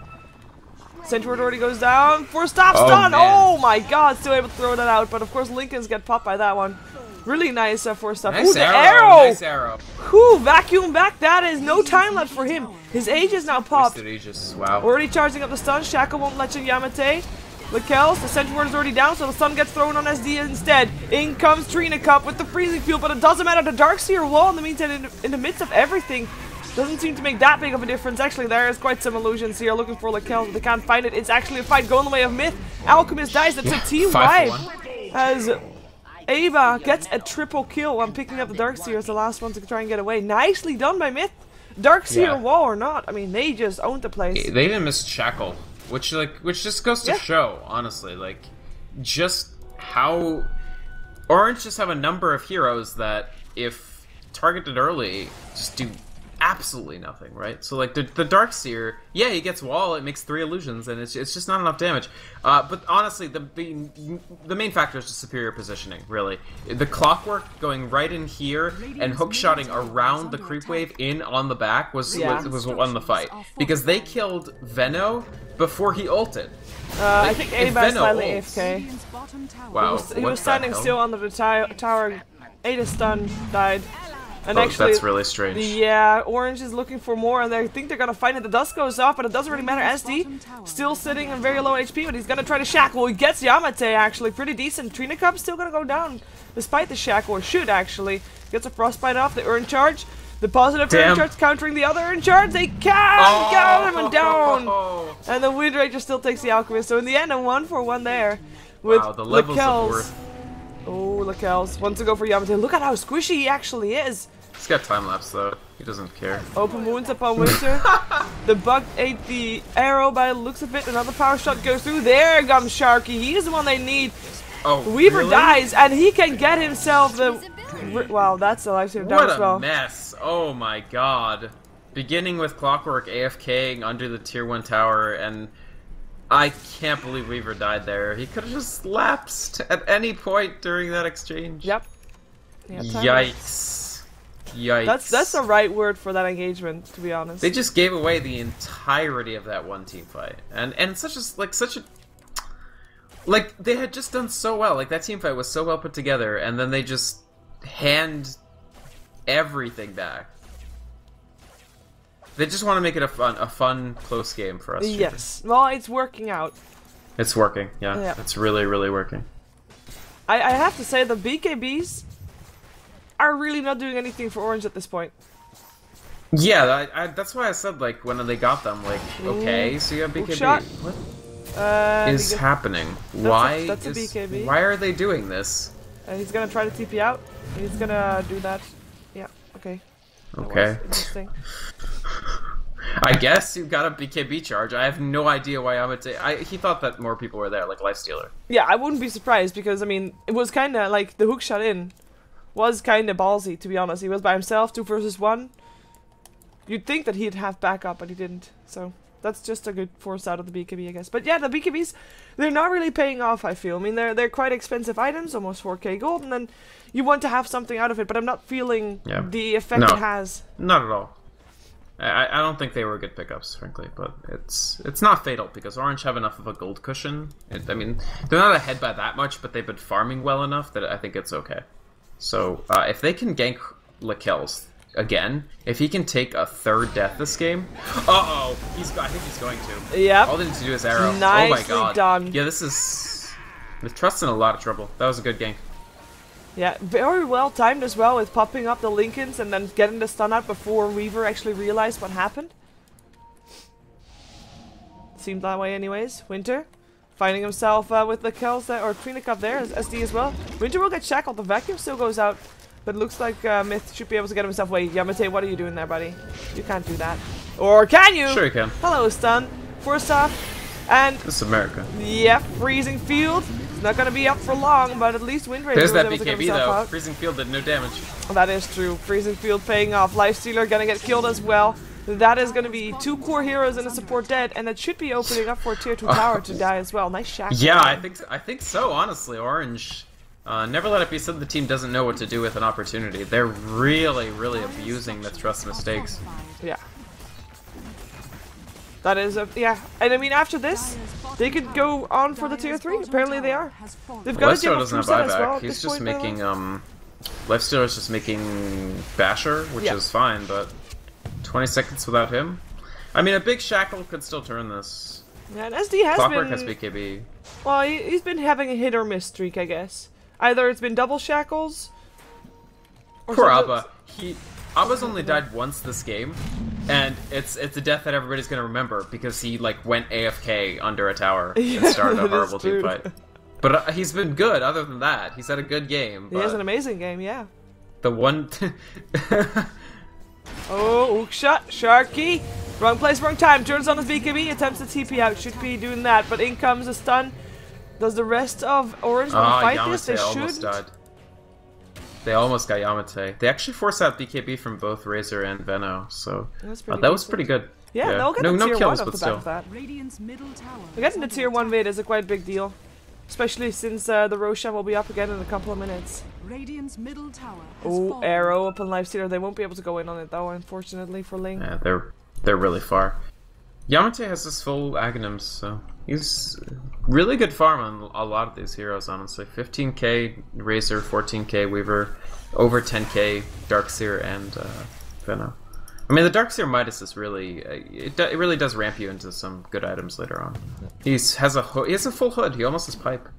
Sentry already goes down. Force stop stun! Oh my god, still able to throw that out, but of course Lincoln's get popped by that one. Really nice force stop. Nice Ooh, the arrow! Nice arrow! Whew, vacuum back. That is no time left for him. His age is now popped. Wow. Already charging up the stun. Shackle won't let you Yamate. Lakels, the Sentry Ward is already down, so the stun gets thrown on SD instead. In comes Trina Cup with the freezing field, but it doesn't matter. The Darkseer wall in the meantime, in the midst of everything. Doesn't seem to make that big of a difference. Actually, there is quite some illusions here looking for Lakel, but they can't find it. It's actually a fight going the way of MiTH. Alchemist dies. That's a team wipe. As Ava gets a triple kill on picking up the Darkseer as the last one to try and get away. Nicely done by MiTH. Darkseer wall or not, I mean, they just owned the place. They even missed Shackle, which just goes to show, honestly, like, just how Orange just have a number of heroes that, if targeted early, just do absolutely nothing, right? So, like, the Darkseer, yeah, he gets wall, it makes 3 illusions, and it's just not enough damage. But honestly, the main factor is just superior positioning, really. The Clockwork going right in here and hookshotting around the creep wave in on the back was what won the fight. Because they killed Venno before he ulted. I think Ava is slightly AFK. Wow. He was standing still under the tower. Ada stun, died. And actually, that's really strange. Yeah, Orange is looking for more, and they think they're gonna find it. The dust goes off, but it doesn't really matter. SD still sitting in very low HP, but he's gonna try to shackle. He gets Yamate, actually, pretty decent. Trina Cup's still gonna go down, despite the shackle, or should actually. Gets a frostbite off, the Urn Charge. The positive Urn Charge countering the other Urn Charge. They can't get him down! And the Wind Ranger still takes the Alchemist. So in the end, a 1-for-1 there. With the levels of worth. Oh, Lakel's wants to go for Yamate. Look at how squishy he actually is. He's got time lapse though. He doesn't care. Open wounds upon Winter. The bug ate the arrow by the looks of it. Another power shot goes through. There comes Sharky. He's the one they need. Oh, Weaver really? dies, and he can get himself the. Wow, that's a lifesave down as well. What a mess! Oh my god. Beginning with Clockwork AFKing under the tier 1 tower, and I can't believe Weaver died there. He could have just lapsed at any point during that exchange. Yep. Yikes. Yikes. That's the right word for that engagement, to be honest. They just gave away the entirety of that one team fight. And like they had just done so well. Like that team fight was so well put together, and then they just hand everything back. They just want to make it a fun close game for us. Yes. Well, it's working out. It's working. Yeah. It's really working. I have to say the BKBs are really not doing anything for Orange at this point. Yeah, that's why I said, like, when they got them, like, okay, so you have BKB. Shot. What is happening? That's a BKB. Why are they doing this? He's gonna try to TP out. He's gonna do that. Yeah, okay. Okay. Interesting. I guess you got a BKB charge. I have no idea why he thought that more people were there, like Lifestealer. Yeah, I wouldn't be surprised because, I mean, it was kind of like the hook shot in was kind of ballsy, to be honest. He was by himself, 2 versus 1. You'd think that he'd have backup, but he didn't. So that's just a good force out of the BKB, I guess. But yeah, the BKBs, they're not really paying off, I feel. I mean, they're quite expensive items, almost 4k gold, and then you want to have something out of it, but I'm not feeling the effect it has. Not at all. I don't think they were good pickups, frankly, but it's not fatal because Orange have enough of a gold cushion. I mean, they're not ahead by that much, but they've been farming well enough that I think it's okay. So if they can gank Lakel's again, if he can take a 3rd death this game, I think he's going to. Yeah. All they need to do is arrow. Nicely oh my god. Done. Yeah, this is with Trust in a lot of trouble. That was a good gank. Yeah, very well timed as well with popping up the Lincolns and then getting the stun out before Weaver actually realized what happened. Seemed that way anyways. Winter finding himself with the kills there, or Trina Cup there, as SD as well. Winter will get shackled, the vacuum still goes out, but it looks like MiTH should be able to get himself away. Yamate, what are you doing there, buddy? You can't do that. Or can you? Sure you can. Hello, stun. First off, and this is America. Yeah, freezing field. It's not gonna be up for long, but at least Wind Ranger There's was that able to get BKB himself though. out. Freezing field did no damage. That is true. Freezing field paying off. Lifestealer gonna get killed as well. That is gonna be 2 core heroes and a support dead, and that should be opening up for a tier 2 tower to die as well. Nice shackle. Yeah, I think so. Honestly, Orange. Never let it be said the team doesn't know what to do with an opportunity. They're really abusing the trust mistakes. Yeah. That is and I mean after this, they could go on for the tier 3. Apparently they are. They've got a Lifestealer doesn't have buyback. as well. He's just making Lifestealer's just making Basher, which is fine, but 20 seconds without him. I mean, a big shackle could still turn this. Yeah, and SD has Clockwork been. has BKB. Well, he's been having a hit or miss streak, I guess. Either it's been double shackles. Or Poor Abba. Abba's only died once this game, and it's a death that everybody's gonna remember because he like went AFK under a tower and started a horrible team fight. But he's been good. Other than that, he's had a good game. He has an amazing game, yeah. The one. Oh, hook shot, Sharky. Wrong place, wrong time. Turns on his BKB, attempts to TP out. Should be doing that, but in comes a stun. Does the rest of Orange want to fight this? They almost should. Died. They almost got Yamate. They actually forced out BKB from both Razor and Veno, so that was pretty good. Yeah, they'll get the tier kills, 1 off the back of that. Getting the tier 1 mid is a quite big deal. Especially since the Roshan will be up again in a couple of minutes. Radiant's middle tower Oh, arrow up on Lifestealer. They won't be able to go in on it though, unfortunately for Ling. Yeah, they're really far. Yamate has his full Aghanims, so he's really good farm on a lot of these heroes, honestly. 15k Razor, 14k Weaver, over 10k Darkseer and Veno. I mean, the Darkseer Midas is really it really does ramp you into some good items later on. He has a full hood. He almost has pipe.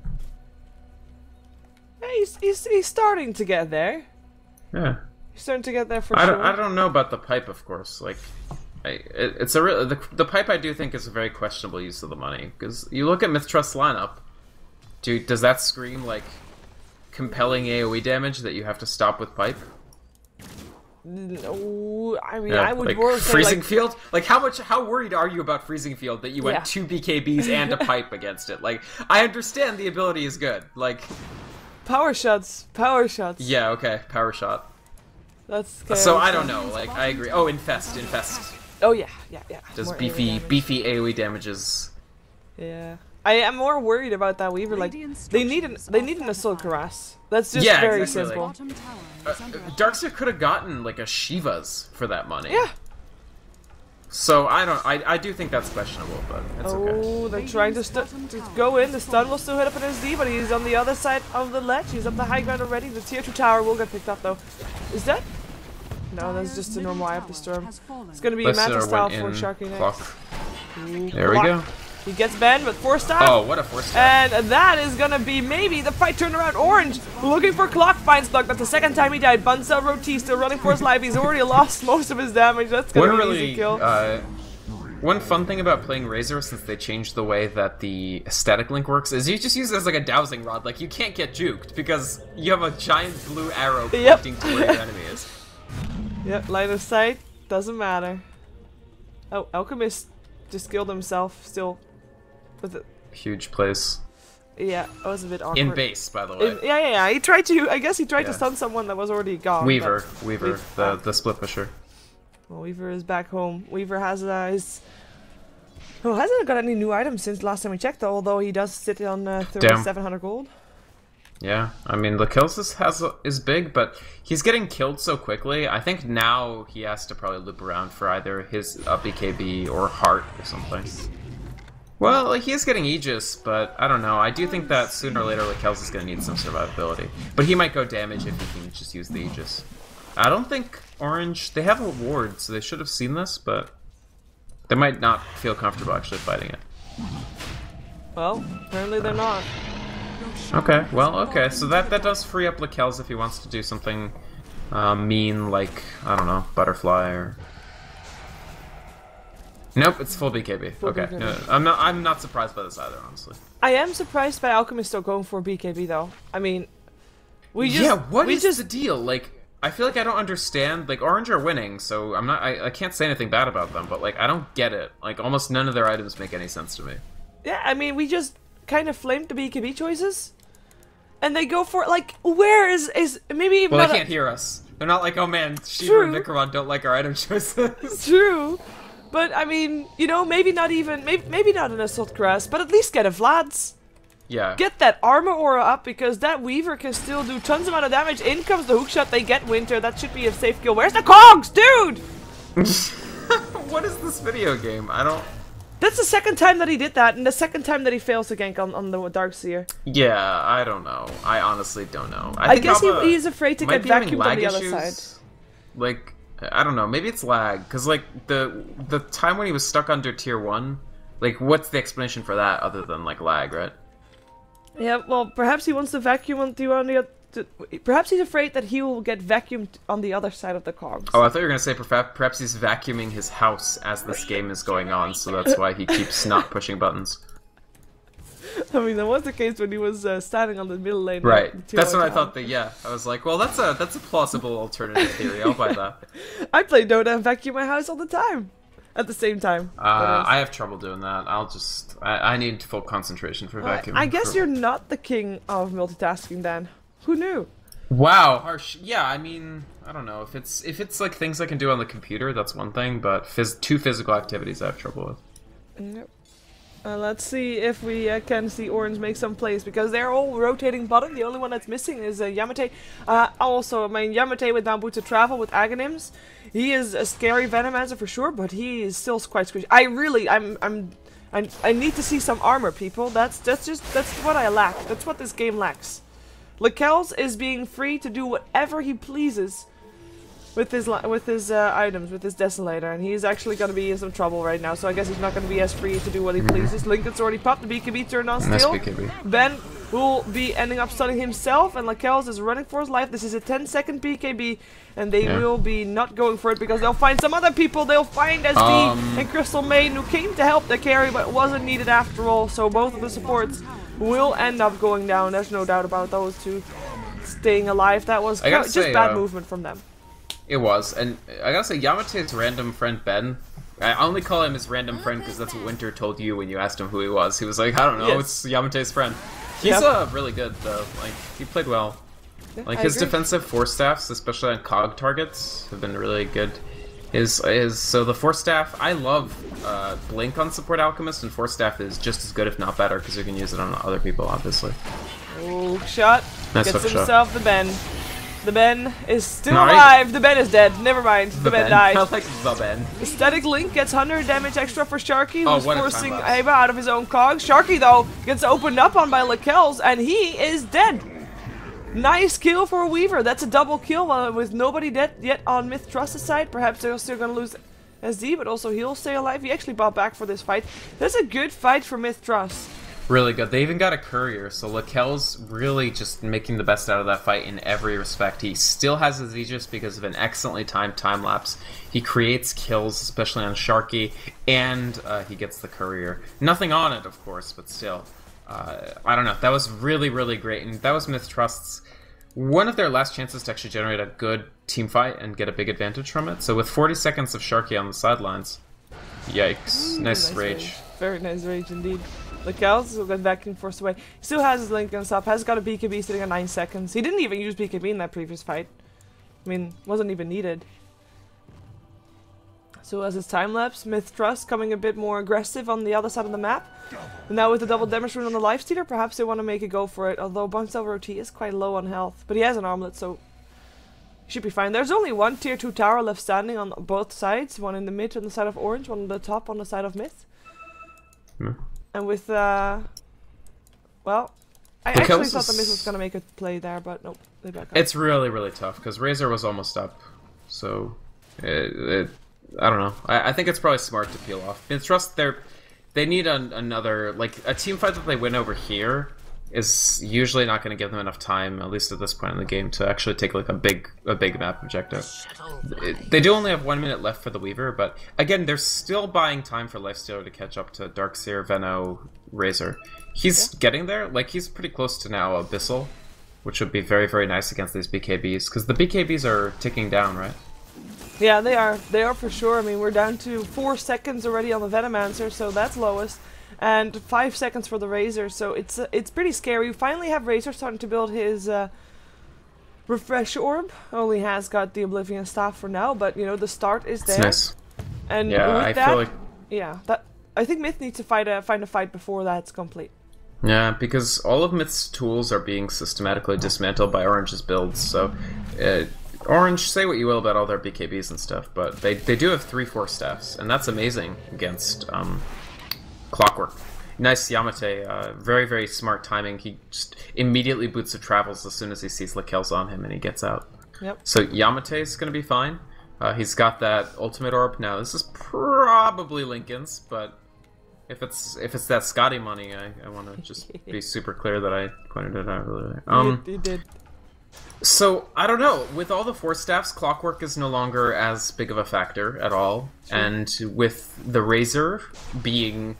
Yeah, he's starting to get there. Yeah, he's starting to get there for sure. I don't know about the pipe, of course. Like, it's a real the pipe. I do think is a very questionable use of the money because you look at MiTH's lineup. Dude, does that scream like compelling AOE damage that you have to stop with pipe? No, I mean, yeah, I would like more say freezing like, field. Like how worried are you about freezing field that you went 2 BKBs and a pipe against it? Like, I understand the ability is good. Like power shots. Yeah, okay, power shot. That's so I don't know. Like I agree. Oh, infest. Oh yeah. Does More beefy AOE damages. Yeah. I am more worried about that Weaver. Like they need an Assault Cuirass. That's just very exactly, simple. Darkseer could have gotten like a Shiva's for that money. Yeah. So I do think that's questionable, but it's okay. Oh, they're trying to go in. The stun will still hit up on his D, but he's on the other side of the ledge. He's up the high ground already. The tier 2 tower will get picked up though. Is that? No, that's just a normal Eye of the Storm. It's gonna be a Manta style for Sharky next. Ooh, there we go. He gets banned, but 4-star. Oh, what a 4-star. And that is gonna be maybe the fight turnaround. Orange looking for Clock, finds Clock. That's the second time he died. Bunzel Roti still running for his life. He's already lost most of his damage. That's gonna be an easy kill. One fun thing about playing Razor, since they changed the way that the aesthetic link works, is you just use it as like a dowsing rod. Like, you can't get juked because you have a giant blue arrow pointing to where your enemy is. Yep, line of sight. Doesn't matter. Oh, Alchemist just killed himself still. With it. Huge place. Yeah, that was a bit awkward. In base, by the way. Yeah. He tried to. I guess he tried to stun someone that was already gone. Weaver, the split pusher. Well, Weaver is back home. Weaver has his. Oh, hasn't got any new items since last time we checked, though. Although he does sit on 3,700 gold. Yeah, I mean the kills is big, but he's getting killed so quickly. I think now he has to probably loop around for either his BKB or Heart or something. Well, like, he is getting Aegis, but I don't know. I do think that sooner or later Lakel's is going to need some survivability. But he might go damage if he can just use the Aegis. I don't think Orange... They have a ward, so they should have seen this, but they might not feel comfortable actually fighting it. Well, apparently they're not. Okay, well, okay. So that does free up Lakel's if he wants to do something mean, like, I don't know, Butterfly or... Nope, it's full BKB. Okay, no, I'm not surprised by this either, honestly. I am surprised by Alchemist still going for BKB though. I mean, what is the deal? Like, I feel like I don't understand. Like, Orange are winning, so I can't say anything bad about them, but like, I don't get it. Like, almost none of their items make any sense to me. Yeah, I mean, we just kind of flamed the BKB choices, and they go for like, where is maybe even. Well, they can't hear us. They're not like, oh man, Shiva and Necromon don't like our item choices. True. But, I mean, you know, maybe not even, maybe not an Assault Cuirass, but at least get a Vlad's. Yeah. Get that armor aura up, because that Weaver can still do tons amount of damage. In comes the hookshot, they get Winter, that should be a safe kill. Where's the cogs, dude? What is this video game? I don't... That's the second time that he did that, and the second time that he fails to gank on the Darkseer. Yeah, I don't know. I honestly don't know. I guess he's afraid to get vacuumed on the other side. Like... I don't know, maybe it's lag, because, like, the time when he was stuck under tier 1, like, what's the explanation for that other than, like, lag, right? Yeah, well, perhaps he wants to vacuum on you Perhaps he's afraid that he will get vacuumed on the other side of the cogs. Oh, I thought you were going to say perhaps he's vacuuming his house as this game is going on, so that's why he keeps not pushing buttons. I mean, that was the case when he was standing on the middle lane. Right. That's what I thought. Yeah, I was like, well, that's a plausible alternative theory. I'll buy that. I play Dota and vacuum my house all the time. At the same time. I have trouble doing that. I need full concentration for vacuuming. I guess you're not the king of multitasking, Dan. Who knew? Wow, harsh. Yeah, I mean, I don't know. If it's like things I can do on the computer, that's one thing. But two physical activities I have trouble with. Yep. Let's see if we can see Orange make some plays, because they're all rotating bottom. The only one that's missing is Yamate. Also, I mean, Yamate with down boots of travel with Aghanims. He is a scary Venomancer for sure, but he is still quite squishy. I need to see some armor, people. That's what I lack. That's what this game lacks. Lekels is being free to do whatever he pleases with his items, with his Desolator, and he's actually going to be in some trouble right now, so I guess he's not going to be as free to do what he pleases. Lincoln's already popped, the BKB turned on still. Ben will be ending up stunning himself, and Lekels is running for his life. This is a 10-second BKB, and they will be not going for it because they'll find some other people. They'll find SD and Crystal Maiden, who came to help the carry, but wasn't needed after all, so both of the supports will end up going down. There's no doubt about those two staying alive. That was just bad movement from them. It was, and I gotta say, Yamate's random friend Ben, I only call him his random friend because that's what Winter told you when you asked him who he was. He was like, I don't know, it's Yamate's friend. He's really good though, like, he played well. Yeah, like, his defensive force staffs, especially on cog targets, have been really good. So the force staff, I love Blink on Support Alchemist, and force staff is just as good if not better because you can use it on other people, obviously. Oh, shot. Nice Gets shot. The Ben. The Ben is still alive. The Ben is dead. Never mind. The Ben died. I like the Ben. Static Link gets 100 damage extra for Sharky, who's forcing Ava out of his own cogs. Sharky, though, gets opened up on by Lekels, and he is dead. Nice kill for Weaver. That's a double kill with nobody dead yet on MiTH Trust's side. Perhaps they're still going to lose SD, but also he'll stay alive. He actually bought back for this fight. That's a good fight for MiTH Trust. Really good. They even got a courier, so Lekel's really just making the best out of that fight in every respect. He still has his Aegis because of an excellently timed time-lapse. He creates kills, especially on Sharky, and he gets the courier. Nothing on it, of course, but still. I don't know. That was really, really great, and that was MiTH Trust's one of their last chances to actually generate a good team fight and get a big advantage from it. So with 40 seconds of Sharky on the sidelines, yikes. Nice rage. Very nice rage indeed. Lekels will get vacuum forced away. He still has his Lincolns up, has got a BKB sitting at 9 seconds. He didn't even use BKB in that previous fight. I mean, wasn't even needed. So as his time lapse, MiTH Trust coming a bit more aggressive on the other side of the map. And now with the double damage rune on the lifestealer, perhaps they want to make a go for it. Although Bonesilver OT is quite low on health, but he has an armlet, so he should be fine. There's only one tier 2 tower left standing on both sides. One in the mid on the side of Orange, one on the top on the side of MiTH. And with, well, I actually thought the MiTH was going to make a play there, but nope, they back up. It's really, really tough, because Razor was almost up, so, I don't know. I think it's probably smart to peel off. MiTH Trust, they need another, like, a team fight that they win over here is usually not going to give them enough time, at least at this point in the game, to actually take, like, a big map objective. They do only have 1 minute left for the Weaver, but again, they're still buying time for Lifestealer to catch up to Darkseer, Veno, Razor. He's getting there. Like, he's pretty close to now Abyssal, which would be very, very nice against these BKBs, because the BKBs are ticking down, right? Yeah, they are. They are for sure. I mean, we're down to 4 seconds already on the Venomancer, so that's lowest. And 5 seconds for the Razor, so it's pretty scary. We finally have Razor starting to build his Refresh Orb. Only has got the Oblivion Staff for now, but you know, the start is there. Nice. And yeah, with I feel like... Yeah, I think MiTH needs to find a fight before that's complete. Yeah, because all of MiTH's tools are being systematically dismantled by Orange's builds, so... Orange, say what you will about all their BKBs and stuff, but they do have 3 force staffs, and that's amazing against Clockwork. Nice Yamate, very, very smart timing. He just immediately boots the travels as soon as he sees Lekels on him and he gets out. Yep. So Yamate's going to be fine. He's got that ultimate orb now. This is probably Lincoln's, but if it's that Scotty money, I want to just be super clear that I pointed it out earlier. You did. So, I don't know. With all the Force Staffs, Clockwork is no longer as big of a factor at all. Sure. And with the Razor being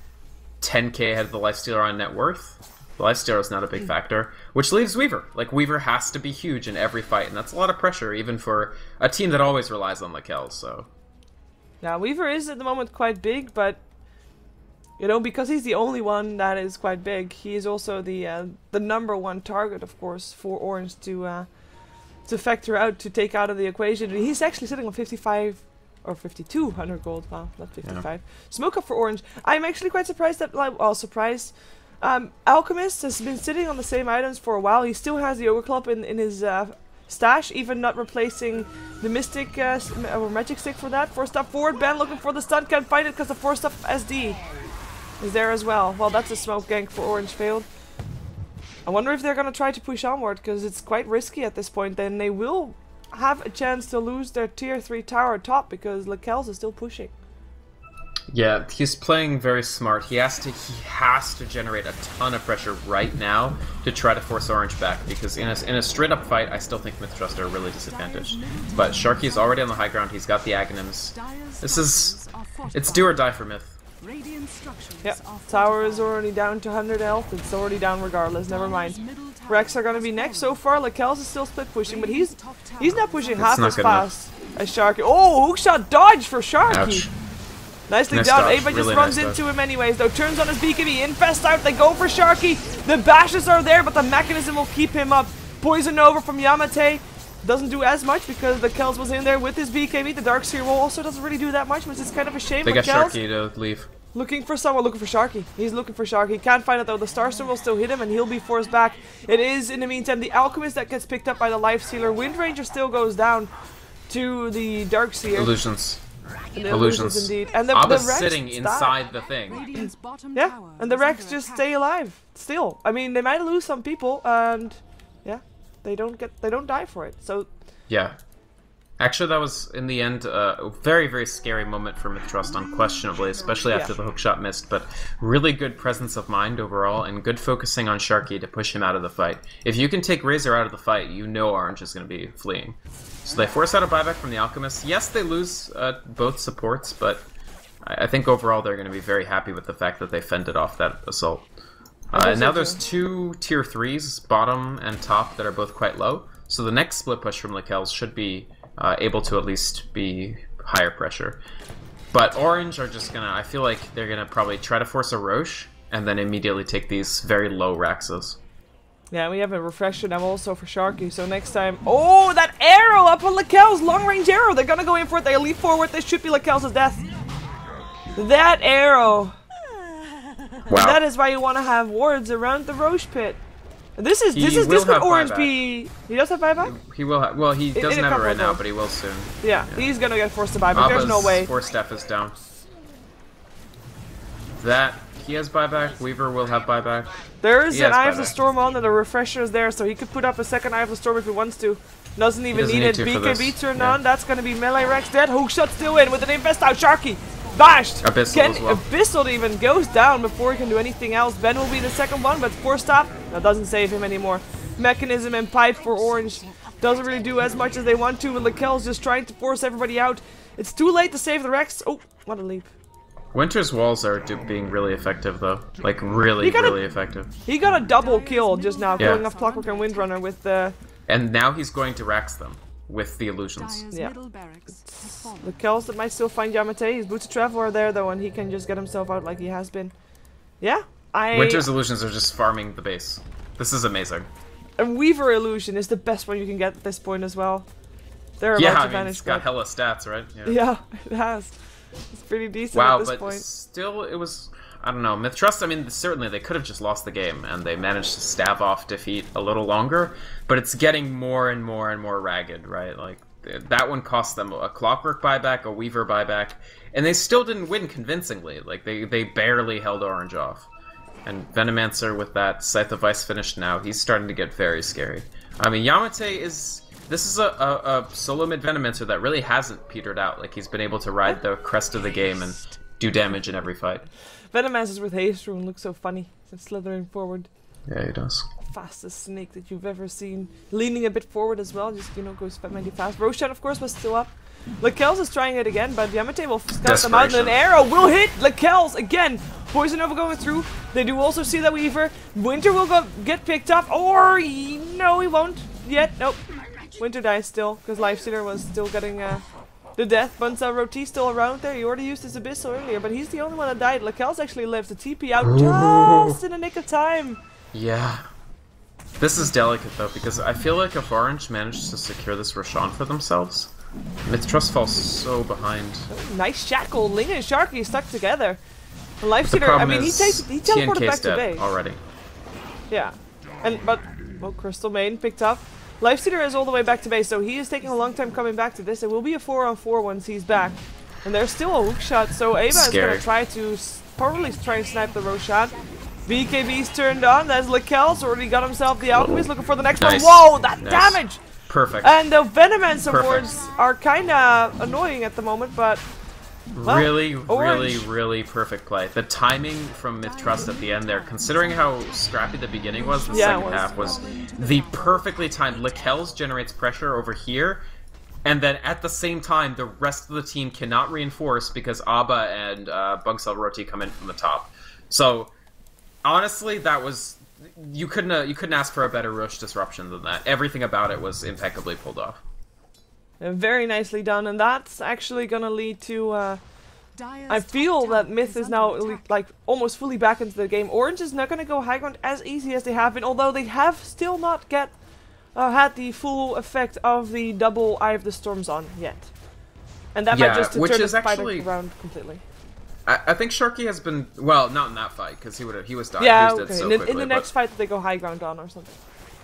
10k ahead of the Lifestealer on net worth, the Lifestealer is not a big factor, which leaves Weaver. Like, Weaver has to be huge in every fight, and that's a lot of pressure, even for a team that always relies on Lakel, so... Yeah, Weaver is at the moment quite big, but... You know, because he's the only one that is quite big, he is also the #1 target, of course, for Orange to factor out, to take out of the equation. And he's actually sitting on 55 or 5200 gold. Wow, not 55. Yeah. Smoke up for Orange. I'm actually quite surprised that, like, well, surprised. Alchemist has been sitting on the same items for a while. He still has the Ogre Club in his stash, even not replacing the Mystic or Magic Stick for that. 4-step forward, Ben looking for the stun, can't find it because the 4-step SD is there as well. Well, that's a smoke gank for Orange failed. I wonder if they're gonna try to push onward, because it's quite risky at this point. Then they will have a chance to lose their tier 3 tower top, because Lakel's is still pushing. Yeah, he's playing very smart. He has to generate a ton of pressure right now to try to force Orange back, because in a straight up fight, I still think MiTH are really disadvantaged. But Sharky is already on the high ground. He's got the Aghanims. It's do or die for MiTH. Yep, tower is already down to 100 health. It's already down regardless. Never mind. Rex are gonna be next. So far, Lakel's is still split pushing, but he's not pushing half as fast as Sharky. Oh, hookshot dodge for Sharky. Ouch. Nicely done. Ava just runs into him anyways, though. Turns on his BKB. Infest out. They go for Sharky. The bashes are there, but the mechanism will keep him up. Poison over from Yamate. Doesn't do as much because the Kells was in there with his BKB. The Darkseer Wall also doesn't really do that much, which is kind of a shame. They got Sharky to leave. Looking for someone, looking for Sharky. He's looking for Sharky. Can't find it though. The Starstorm will still hit him and he'll be forced back. It is, in the meantime, the Alchemist that gets picked up by the Lifestealer. Windranger still goes down to the Darkseer. Illusions. Illusions indeed. And the Abba's Rex sitting inside the thing. Yeah, and the Rex just stay alive. Still. I mean, they might lose some people and yeah, they don't die for it. So yeah. Actually, that was, in the end, a very, very scary moment for MiTH, unquestionably, especially after the hookshot missed, but really good presence of mind overall, and good focusing on Sharky to push him out of the fight. If you can take Razor out of the fight, you know Orange is going to be fleeing. So they force out a buyback from the Alchemist. Yes, they lose both supports, but I think overall they're going to be very happy with the fact that they fended off that assault. And now there's two tier 3s, bottom and top, that are both quite low, so the next split push from Lakel's should be able to at least be higher pressure. But Orange are just gonna, I feel like they're gonna probably try to force a Roche and then immediately take these very low Raxas. Yeah, we have a refresher now also for Sharky, so next time... Oh, that arrow up on Lakel's long range arrow! They're gonna go in for it, they leap forward, this should be Lakel's death. That arrow! Wow. That is why you want to have wards around the Roche pit. This would Orange be... He does have buyback? He will have... Well, he doesn't have it right now, but he will soon. Yeah, he's gonna get forced to buyback. There's no way. Force staff is down. He has buyback. Weaver will have buyback. There is an Eye of the Storm on and a refresher is there, so he could put up a second Eye of the Storm if he wants to. Doesn't even need it. BKB turned on. That's gonna be melee Rex dead. Hookshot still in with an invest out. Sharky bashed. Abyssal even goes down before he can do anything else. Ben will be the second one, but force stop that doesn't save him anymore. Mechanism and pipe for Orange doesn't really do as much as they want to, and Lakel's just trying to force everybody out. It's too late to save the Rex. Oh, what a leap. Winter's walls are being really effective though. Like really effective. He got a double kill just now, killing off Clockwork and Windrunner with the... And now he's going to Rax them with the illusions. Yeah. The kills that might still find Yamate. His boots of travel are there though, and he can just get himself out like he has been. Yeah, Winter's illusions are just farming the base. This is amazing. And Weaver illusion is the best one you can get at this point as well. They're about to vanish. It's got hella stats, right? Yeah, it has. It's pretty decent at this point. Wow, but still, it was... I don't know. MiTH, I mean, certainly they could have just lost the game, and they managed to stave off defeat a little longer, but it's getting more and more and more ragged, right? Like, that one cost them a Clockwork buyback, a Weaver buyback, and they still didn't win convincingly. Like, they barely held Orange off. And Venomancer with that Scythe of Ice finished now, he's starting to get very scary. I mean, Yamate is... This is a solo mid Venomancer that really hasn't petered out. Like, he's been able to ride the crest of the game and do damage in every fight. Venomancers with Haste Rune looks so funny. It's slithering forward. Yeah, he does. fastest snake that you've ever seen. Leaning a bit forward as well, just, you know, goes mighty fast. Roshan, of course, was still up. Lekels is trying it again, but Yamate will scout them out, and an arrow will hit Lekels again. Poison Nova going through. They do also see that Weaver. Winter will get picked up, or no, he won't yet. Nope. Winter dies still, because Lifestealer was still getting the death. Bunsa Roti still around there. He already used his Abyssal earlier, but he's the only one that died. Lekels actually lives. The TP out just in the nick of time. Yeah. This is delicate though, because I feel like if Orange managed to secure this Roshan for themselves, MiTH falls so behind. Oh, nice shackle. Ling and Sharky stuck together. Lifestealer, I mean, he teleported back to base already. Yeah, but Crystal Maiden picked up. Lifestealer is all the way back to base, so he is taking a long time coming back to this. It will be a 4-on-4 once he's back, and there's still a hook shot. So Ava is gonna try to probably try and snipe the Roshan. BKB's turned on. That's Lekels already got himself the Alchemist, looking for the next one. Whoa, that damage! Perfect. And the Venomance wards are kind of annoying at the moment, but well, really perfect play. The timing from MiTH at the end there, considering how scrappy the beginning was, the second half was the perfectly timed. Lekels generates pressure over here, and then at the same time, the rest of the team cannot reinforce because Abba and Bugsel Roti come in from the top. So honestly, that was you couldn't ask for a better Roche disruption than that. Everything about it was impeccably pulled off. Very nicely done, and that's actually gonna lead to I feel that MiTH is now like almost fully back into the game. Orange is not gonna go high ground as easy as they have been, although they have still not had the full effect of the double Eye of the Storms on yet. And that might just turn the fight around completely. I think Sharky has been, well, not in that fight, because he was dying. Yeah, he was dead so quickly, in the next fight that they go high ground on or something.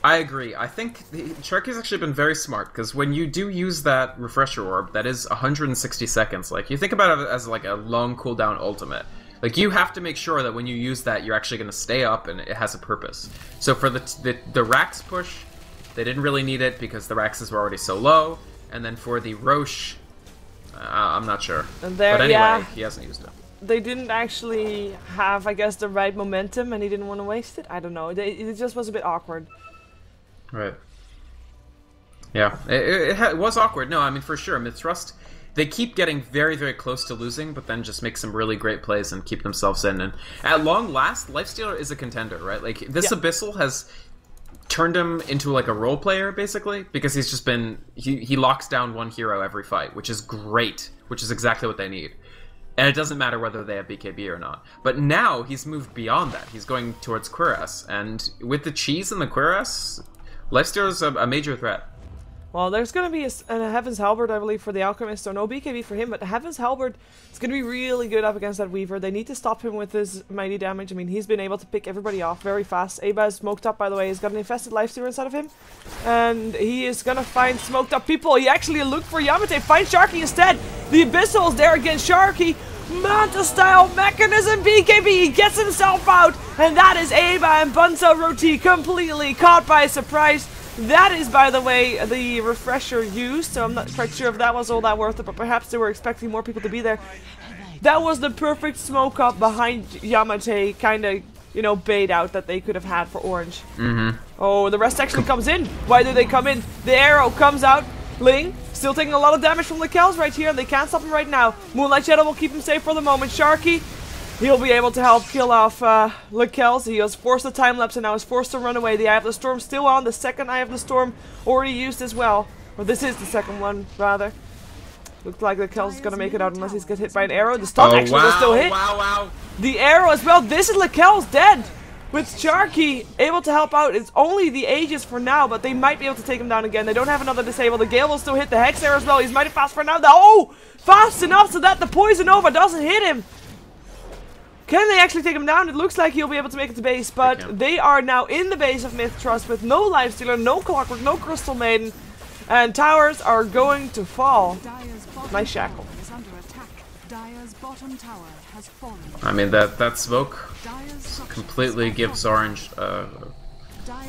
I agree. I think Sharky's actually been very smart, because when you do use that Refresher Orb, that is 160 seconds. Like, you think about it as like a long cooldown ultimate. Like, you have to make sure that when you use that, you're actually going to stay up and it has a purpose. So for the Rax push, they didn't really need it because the Raxes were already so low. And then for the Roche, I'm not sure. And there, but anyway, he hasn't used it. They didn't actually have, I guess, the right momentum, and he didn't want to waste it. I don't know. It just was a bit awkward. Right. Yeah, it was awkward. No, I mean, for sure. MiTH, they keep getting very, very close to losing, but then just make some really great plays and keep themselves in. And at long last, Lifestealer is a contender, right? Like, this Abyssal has turned him into, like, a role player, basically, because he's just been... He locks down one hero every fight, which is great, which is exactly what they need. And it doesn't matter whether they have BKB or not. But now he's moved beyond that. He's going towards Cuirass. And with the cheese and the Cuirass, Lifestealer's a major threat. Well, there's going to be a Heaven's Halberd, I believe, for the Alchemist. So no BKB for him, but Heaven's Halberd is going to be really good up against that Weaver. They need to stop him with his mighty damage. I mean, he's been able to pick everybody off very fast. Aba is smoked up, by the way. He's got an infested Lifestealer inside of him. And he is going to find smoked up people. He actually looked for Yamate. Finds Sharky instead. The Abyssal is there against Sharky. Manta style mechanism BKB. He gets himself out. And that is Aba and Bunsa Roti completely caught by surprise. That is, by the way, the refresher used, so I'm not quite sure if that was all that worth it, but perhaps they were expecting more people to be there. That was the perfect smoke up behind Yamate, kind of, you know, bait out that they could have had for Orange. Oh, the rest actually comes in. Why do they come in? The arrow comes out. Ling, still taking a lot of damage from Lekels right here, and they can't stop him right now. Moonlight Shadow will keep him safe for the moment. Sharky, he'll be able to help kill off Lekels. He was forced to time-lapse and now is forced to run away. The Eye of the Storm still on. The second Eye of the Storm already used as well. Or this is the second one, rather. Looks like Lekels is going to make it out unless he's get hit by an arrow. The stun actually will still hit. Wow. The arrow as well. This is Lekels dead. With Sharky able to help out. It's only the Aegis for now, but they might be able to take him down again. They don't have another disable. The Gale will still hit the Hex there as well. He's mighty fast for now. Oh! Fast enough so that the Poison Nova doesn't hit him. Can they actually take him down? It looks like he'll be able to make it to base, but they are now in the base of MiTH with no Lifestealer, no Clockwork, no Crystal Maiden, and towers are going to fall. Nice shackle. I mean, that smoke completely gives Orange a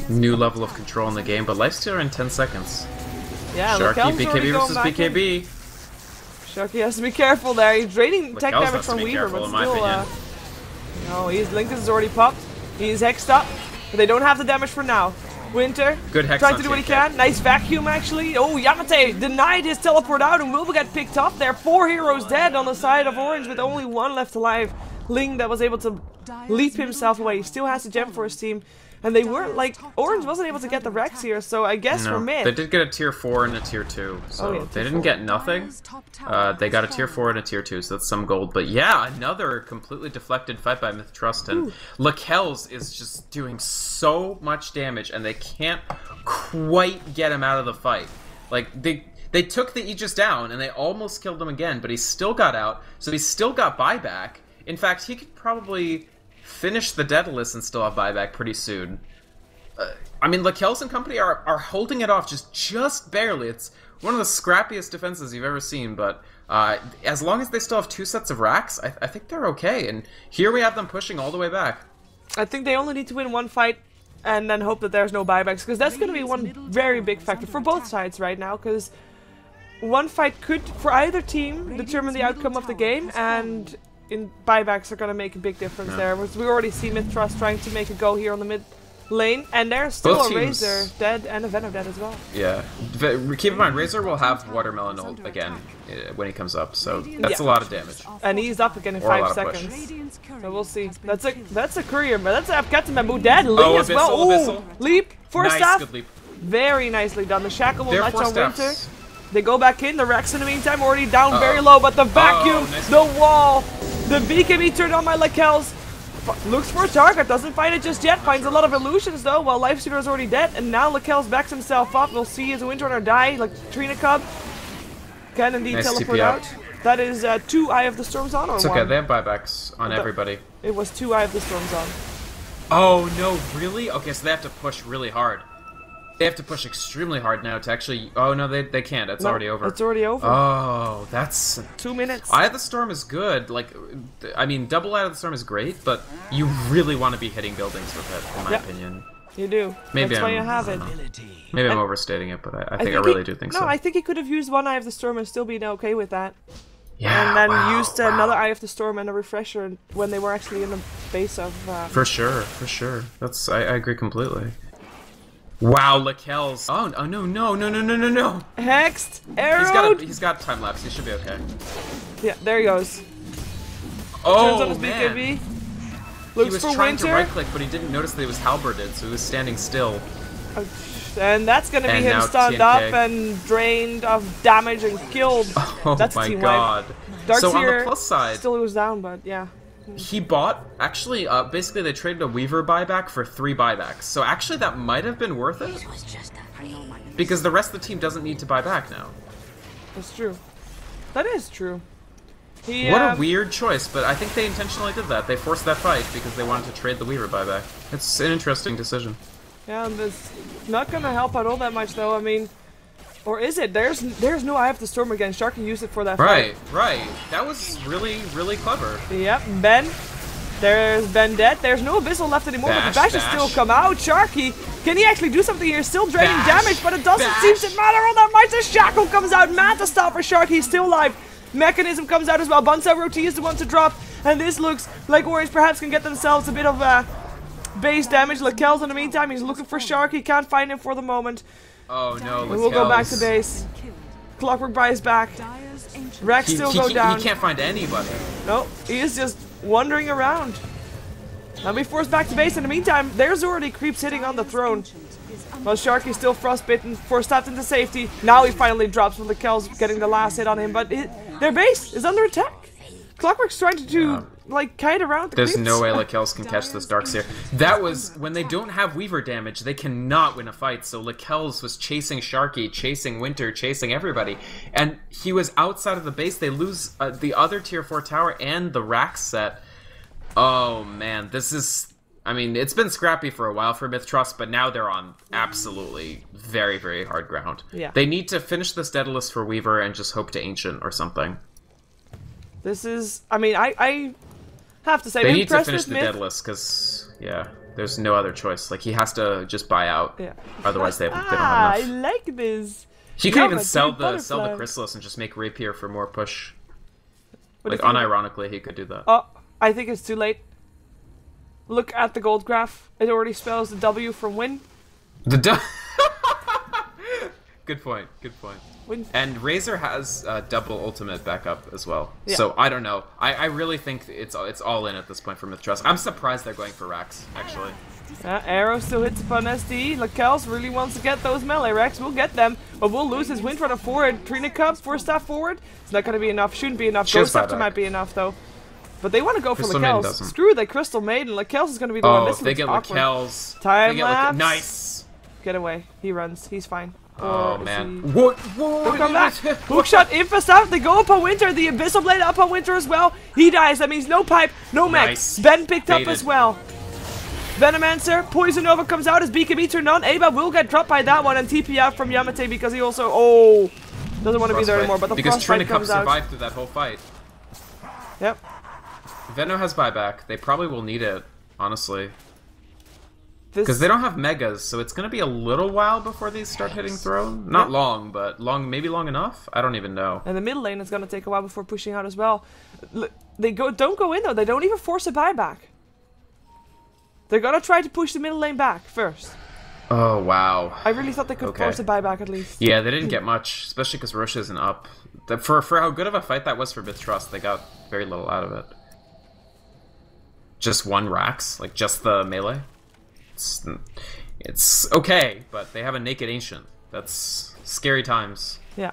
new level of control in the game, but Lifestealer in 10 seconds. Yeah, Sharky, BKB versus BKB. Sharky has to be careful there. He's draining tech damage from Weaver, but still, no, Lincoln is already popped. He's hexed up. But they don't have the damage for now. Winter Good hex trying on to do what he TK. can. Nice vacuum actually. Oh, Yamate denied his teleport out and will get picked up there. 4 heroes dead on the side of Orange with only 1 left alive. Ling that was able to leap himself away. He still has a gem for his team. And they weren't like, Orange wasn't able to get the Rex here, so I guess for mid. They did get a tier 4 and a tier 2, so yeah, they tier didn't 4. get nothing. They got a tier 4 and a tier 2, so that's some gold. But yeah, another completely deflected fight by MiTH and Lakel's is just doing so much damage, and they can't quite get him out of the fight. Like, they took the Aegis down, and they almost killed him again, but he still got out, so he still got buyback. In fact, he could probably finish the Daedalus and still have buyback pretty soon. I mean, Lakel's and company are holding it off just barely. It's one of the scrappiest defenses you've ever seen, but as long as they still have 2 sets of racks, I think they're okay. And here we have them pushing all the way back. I think they only need to win 1 fight and then hope that there's no buybacks, because that's going to be one very big factor for both sides right now, because 1 fight could, for either team, determine the outcome of the game, and buybacks are going to make a big difference there. We already see MiTH trying to make a go here on the mid lane, and there's still Both a teams. Razor dead and a Venom dead as well. Yeah. Keep in mind, Razor will have Watermelon ult again when he comes up, so that's a lot of damage. And he's up again in Or a 5 lot of push. seconds. So we'll see. That's a courier, but that's a Captain Bamboo dead. Ling Oh, as well. Abyssal, Ooh, leap for Nice, staff. good leap. Very nicely done. The shackle will They're match 4 on Winter. staffs. They go back in. The Rex in the meantime already down very low, but the vacuum, nice. the wall, the BKB turned on by Lakel's. Looks for a target, doesn't find it just yet. Finds a lot of illusions though, while Lifestealer is already dead, and now Lakel's backs himself up. We'll see his Windrunner die, like Trina Cub. Can indeed Nice teleport TP out. out. That is 2 Eye of the Storms on, or It's 1? okay, they have buybacks on everybody. It was 2 Eye of the Storms on. Oh, no, really? Okay, so they have to push really hard. They have to push extremely hard now to actually... Oh, no, they can't. It's already over. It's already over. Oh, that's... 2 minutes. Eye of the Storm is good. Like, I mean, double Eye of the Storm is great, but you really want to be hitting buildings with it, in my opinion. You do. Maybe That's why you have it. Maybe I'm overstating it, but I think I really do think so. No, I think he could have used 1 Eye of the Storm and still been okay with that. Yeah, And then wow, used another Eye of the Storm and a refresher when they were actually in the base of... For sure, for sure. That's I agree completely. Wow, Lakel's... Oh, no. Hexed! Arrowed! He's got time lapse. He should be okay. Yeah, there he goes. Turns Oh, on his man. BKB. He Looks was for trying Winter. to right-click, but he didn't notice that he was halberded, so he was standing still. And that's gonna be And him now stunned TNK. up and drained of damage and killed. Oh That's a my team god. wipe. So on Darkseer the plus side, still was down, but yeah. he bought... Actually, basically they traded a Weaver buyback for 3 buybacks. So actually that might have been worth it. Because the rest of the team doesn't need to buy back now. That's true. That is true. He, What a weird choice, but I think they intentionally did that. They forced that fight because they wanted to trade the Weaver buyback. It's an interesting decision. Yeah, it's not gonna help out all that much though. I mean, or is it? There's no Eye of the Storm again. Sharky used it for that fight. Right. That was really, really clever. Yep, Ben. There's Ben dead. There's no Abyssal left anymore, but the bash has still come out. Sharky, can he actually do something here? Still draining damage, but it doesn't seem to matter all that much. The Shackle comes out. Mad to stop for Sharky. He's still alive. Mechanism comes out as well. Bunsa Roti is the one to drop, and this looks like Orange perhaps can get themselves a bit of base damage. Lakel's in the meantime, he's looking for Sharky. Can't find him for the moment. Oh no, And we'll go back to base. Clockwork Bry is back. Rex still go down. He can't find anybody. No, he is just wandering around. Now be forced back to base. In the meantime, there's already creeps hitting on the throne. Well, Sharky's still frostbitten, forced out into safety. Now he finally drops when Lakel's getting the last hit on him, but their base is under attack. Clockwork's trying to like, kite around the There's creeps. no way Lakel's can catch this Darkseer. That was, when they don't have Weaver damage, they cannot win a fight, so Lakel's was chasing Sharky, chasing Winter, chasing everybody, and he was outside of the base. They lose the other tier 4 tower and the rack set. Oh man, this is... I mean, it's been scrappy for a while for MiTH, but now they're on absolutely very, very hard ground. Yeah. They need to finish this Daedalus for Weaver and just hope to Ancient or something. This is... I mean, I have to say, They I'm need to impressed finish with the MiTH. Daedalus, because, yeah, there's no other choice. Like, he has to just buy out. Yeah. Otherwise, they don't I have enough. like this. He could Yeah, even but sell dude, the butterfly. Chrysalis and just make Rapier for more push. What Like, if you- unironically, he could do that. Oh, I think it's too late. Look at the gold graph. It already spells the W from win. The Good point. Good point. Win. And Razor has double ultimate backup as well. Yeah. So I don't know. I really think it's all in at this point for MiTH Trust. I'm surprised they're going for Rax, actually. Arrow still hits upon SD. Lakels really wants to get those melee Rex. We'll get them, but we'll lose his win for the forward. Trina Cup, 4-staff forward. It's not going to be enough. Shouldn't be enough. Ghost Scepter might be enough, though. But they want to go for Lakels. Screw the Crystal Maiden. Lakels is going to be the one. This if they get awkward. Lakels. Time lapse. Nice. Get away. He runs. He's fine. Oh man. What? Don't come back. Hookshot, Infest out. They go up on Winter. The Abyssal Blade up on Winter as well. He dies. That means no pipe, no mech. Nice. Ben picked up as well. Venomancer, Poison Nova comes out as BKB turned on. Ava will get dropped by that one and TP out from Yamate because he also doesn't want to be there anymore. But the Frostbite comes out. Survived through that whole fight. Yep. Veno has buyback. They probably will need it, honestly. Because they don't have megas, so it's going to be a little while before these start hitting throne. Not long, but maybe long enough? I don't even know. And the middle lane is going to take a while before pushing out as well. They don't go in though. They don't even force a buyback. They're going to try to push the middle lane back first. Oh, wow. I really thought they could force a buyback at least. Yeah, they didn't get much, especially because Roche isn't up. For how good of a fight that was for MiTH Trust, they got very little out of it. Just one Rax, like just the melee. It's okay, but they have a Naked Ancient. That's scary times. Yeah.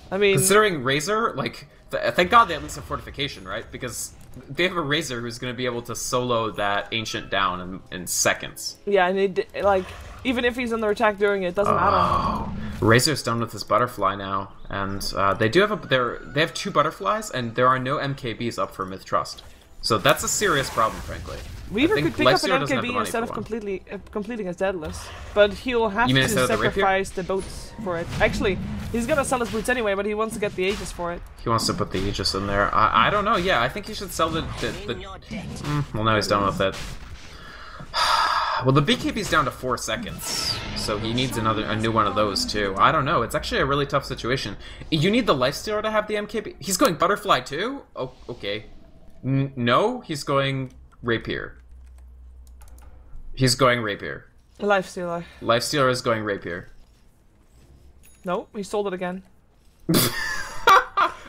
I mean... Considering Razor, like, thank God they at least have Fortification, right? Because they have a Razor who's going to be able to solo that Ancient down in seconds. Yeah, and like, even if he's under attack during it, doesn't matter. Razor's done with his Butterfly now, and they do have they have 2 Butterflies, and there are no MKBs up for MiTH Trust. So that's a serious problem, frankly. Weaver could pick up an MKB instead of completing his Deadless, but he'll have to sacrifice the boats for it. Actually, he's gonna sell his boots anyway, but he wants to get the Aegis for it. He wants to put the Aegis in there. I don't know. Yeah, I think he should sell the well, now he's done with it. Well, the BKB's down to 4 seconds, so he needs a new one of those too. I don't know. It's actually a really tough situation. You need the Lifestealer to have the MKB. He's going Butterfly too. Oh, okay. No, he's going Rapier. He's going Rapier. Lifestealer. Lifestealer is going Rapier. No, he sold it again.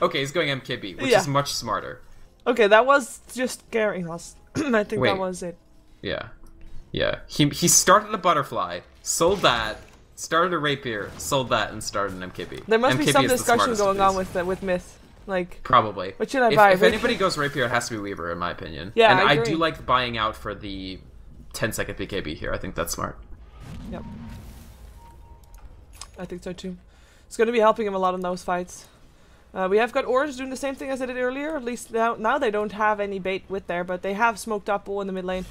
Okay, he's going MKB, which is much smarter. Okay, that was just scaring us. I think that was it. Yeah. Yeah. He started a Butterfly, sold that, started a Rapier, sold that, and started an MKB. There must be some discussion going on with MiTH. Like, probably. What should I buy? If anybody goes Rapier, it has to be Weaver, in my opinion. Yeah, and I agree. do like buying out for the 10-second BKB here. I think that's smart. Yep. I think so too. It's going to be helping him a lot in those fights. We have got Orange doing the same thing as they did earlier. At least now they don't have any bait with there, but they have smoked up Bull in the mid lane.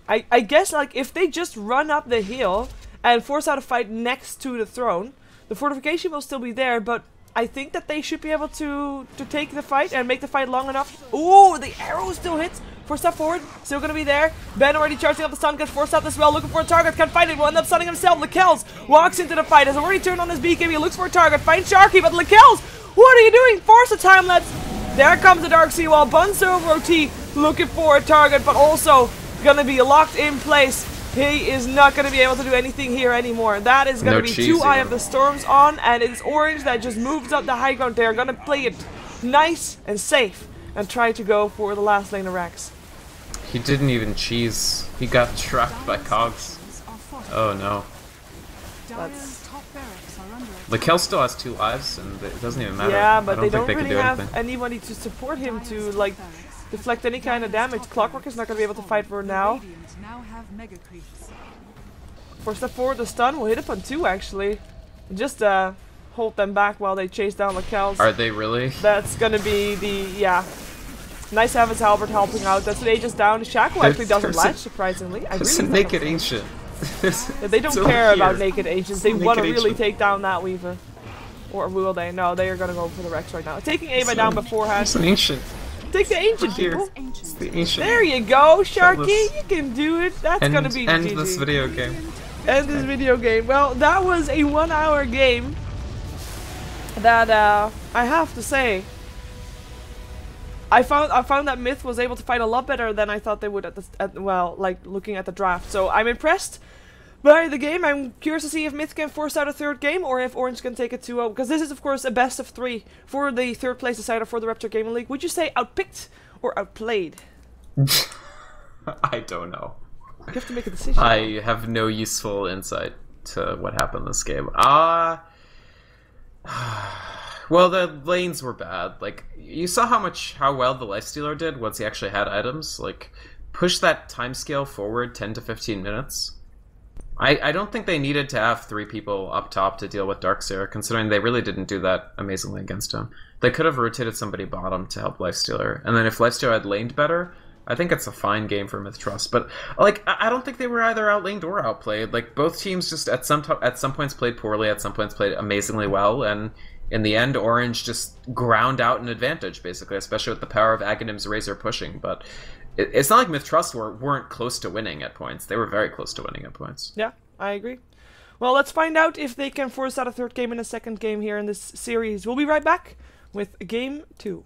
I guess like if they just run up the hill and force out a fight next to the throne, the fortification will still be there, but I think that they should be able to take the fight and make the fight long enough. Ooh, the arrow still hits. 4-step forward, still gonna be there. Ben already charging up the stun, gets 4-step as well, looking for a target, can't find it, will end up stunning himself. Lakels walks into the fight, has already turned on his BKB, looks for a target, finds Sharky, but Lakels, what are you doing? Force a time lapse. There comes the Dark Seawall, buns over OT, looking for a target, but also gonna be locked in place. He is not going to be able to do anything here anymore. That is going to be 2 Eye of the Storms on, and it's Orange that just moves up the high ground. They're going to play it nice and safe and try to go for the last lane of Rax. He didn't even cheese. He got trapped by Cogs. Oh no. Lakel still has 2 lives, and it doesn't even matter. Yeah, but they don't really have anybody to support him to, like, deflect any kind of damage. Clockwork is not going to be able to fight for now. 4-step forward, the stun will hit upon 2 actually. Just hold them back while they chase down Lakels. Are they really? That's going to be the, Nice to have his Halberd helping out. That's an Aegis down. Shackle actually doesn't latch, surprisingly. It's a Naked Ancient. They don't care about Naked Ancients. They want to really take down that Weaver. Or will they? No, they are going to go for the Rex right now. Taking Ava down beforehand. It's an Ancient. Take the Ancient, people. It's the Ancient. There you go, Sharky. You can do it. That's going to be End GG. this video game. End this video game. Well, that was a 1-hour game that, I have to say, I found that MiTH was able to fight a lot better than I thought they would well, like looking at the draft. So I'm impressed by the game. I'm curious to see if MiTH can force out a third game or if Orange can take it 2-0, because this is of course a best of 3 for the third place decider for the Rapture Gaming League. Would you say outpicked or outplayed? I don't know. You have to make a decision. I have no useful insight to what happened in this game. Well, the lanes were bad. Like, you saw how well the Lifestealer did once he actually had items. Like, push that timescale forward 10 to 15 minutes. I don't think they needed to have 3 people up top to deal with Darkseer, considering they really didn't do that amazingly against him. They could have rotated somebody bottom to help Lifestealer, and then if Lifestealer had laned better, I think it's a fine game for MiTH. But like, I don't think they were either outlaned or outplayed. Like, both teams just at some points played poorly, at some points played amazingly well, and in the end, Orange just ground out an advantage, basically, especially with the power of Aghanim's Razor pushing. But it's not like MiTH weren't close to winning at points. They were very close to winning at points. Yeah, I agree. Well, let's find out if they can force out a third game in a second game here in this series. We'll be right back with Game 2.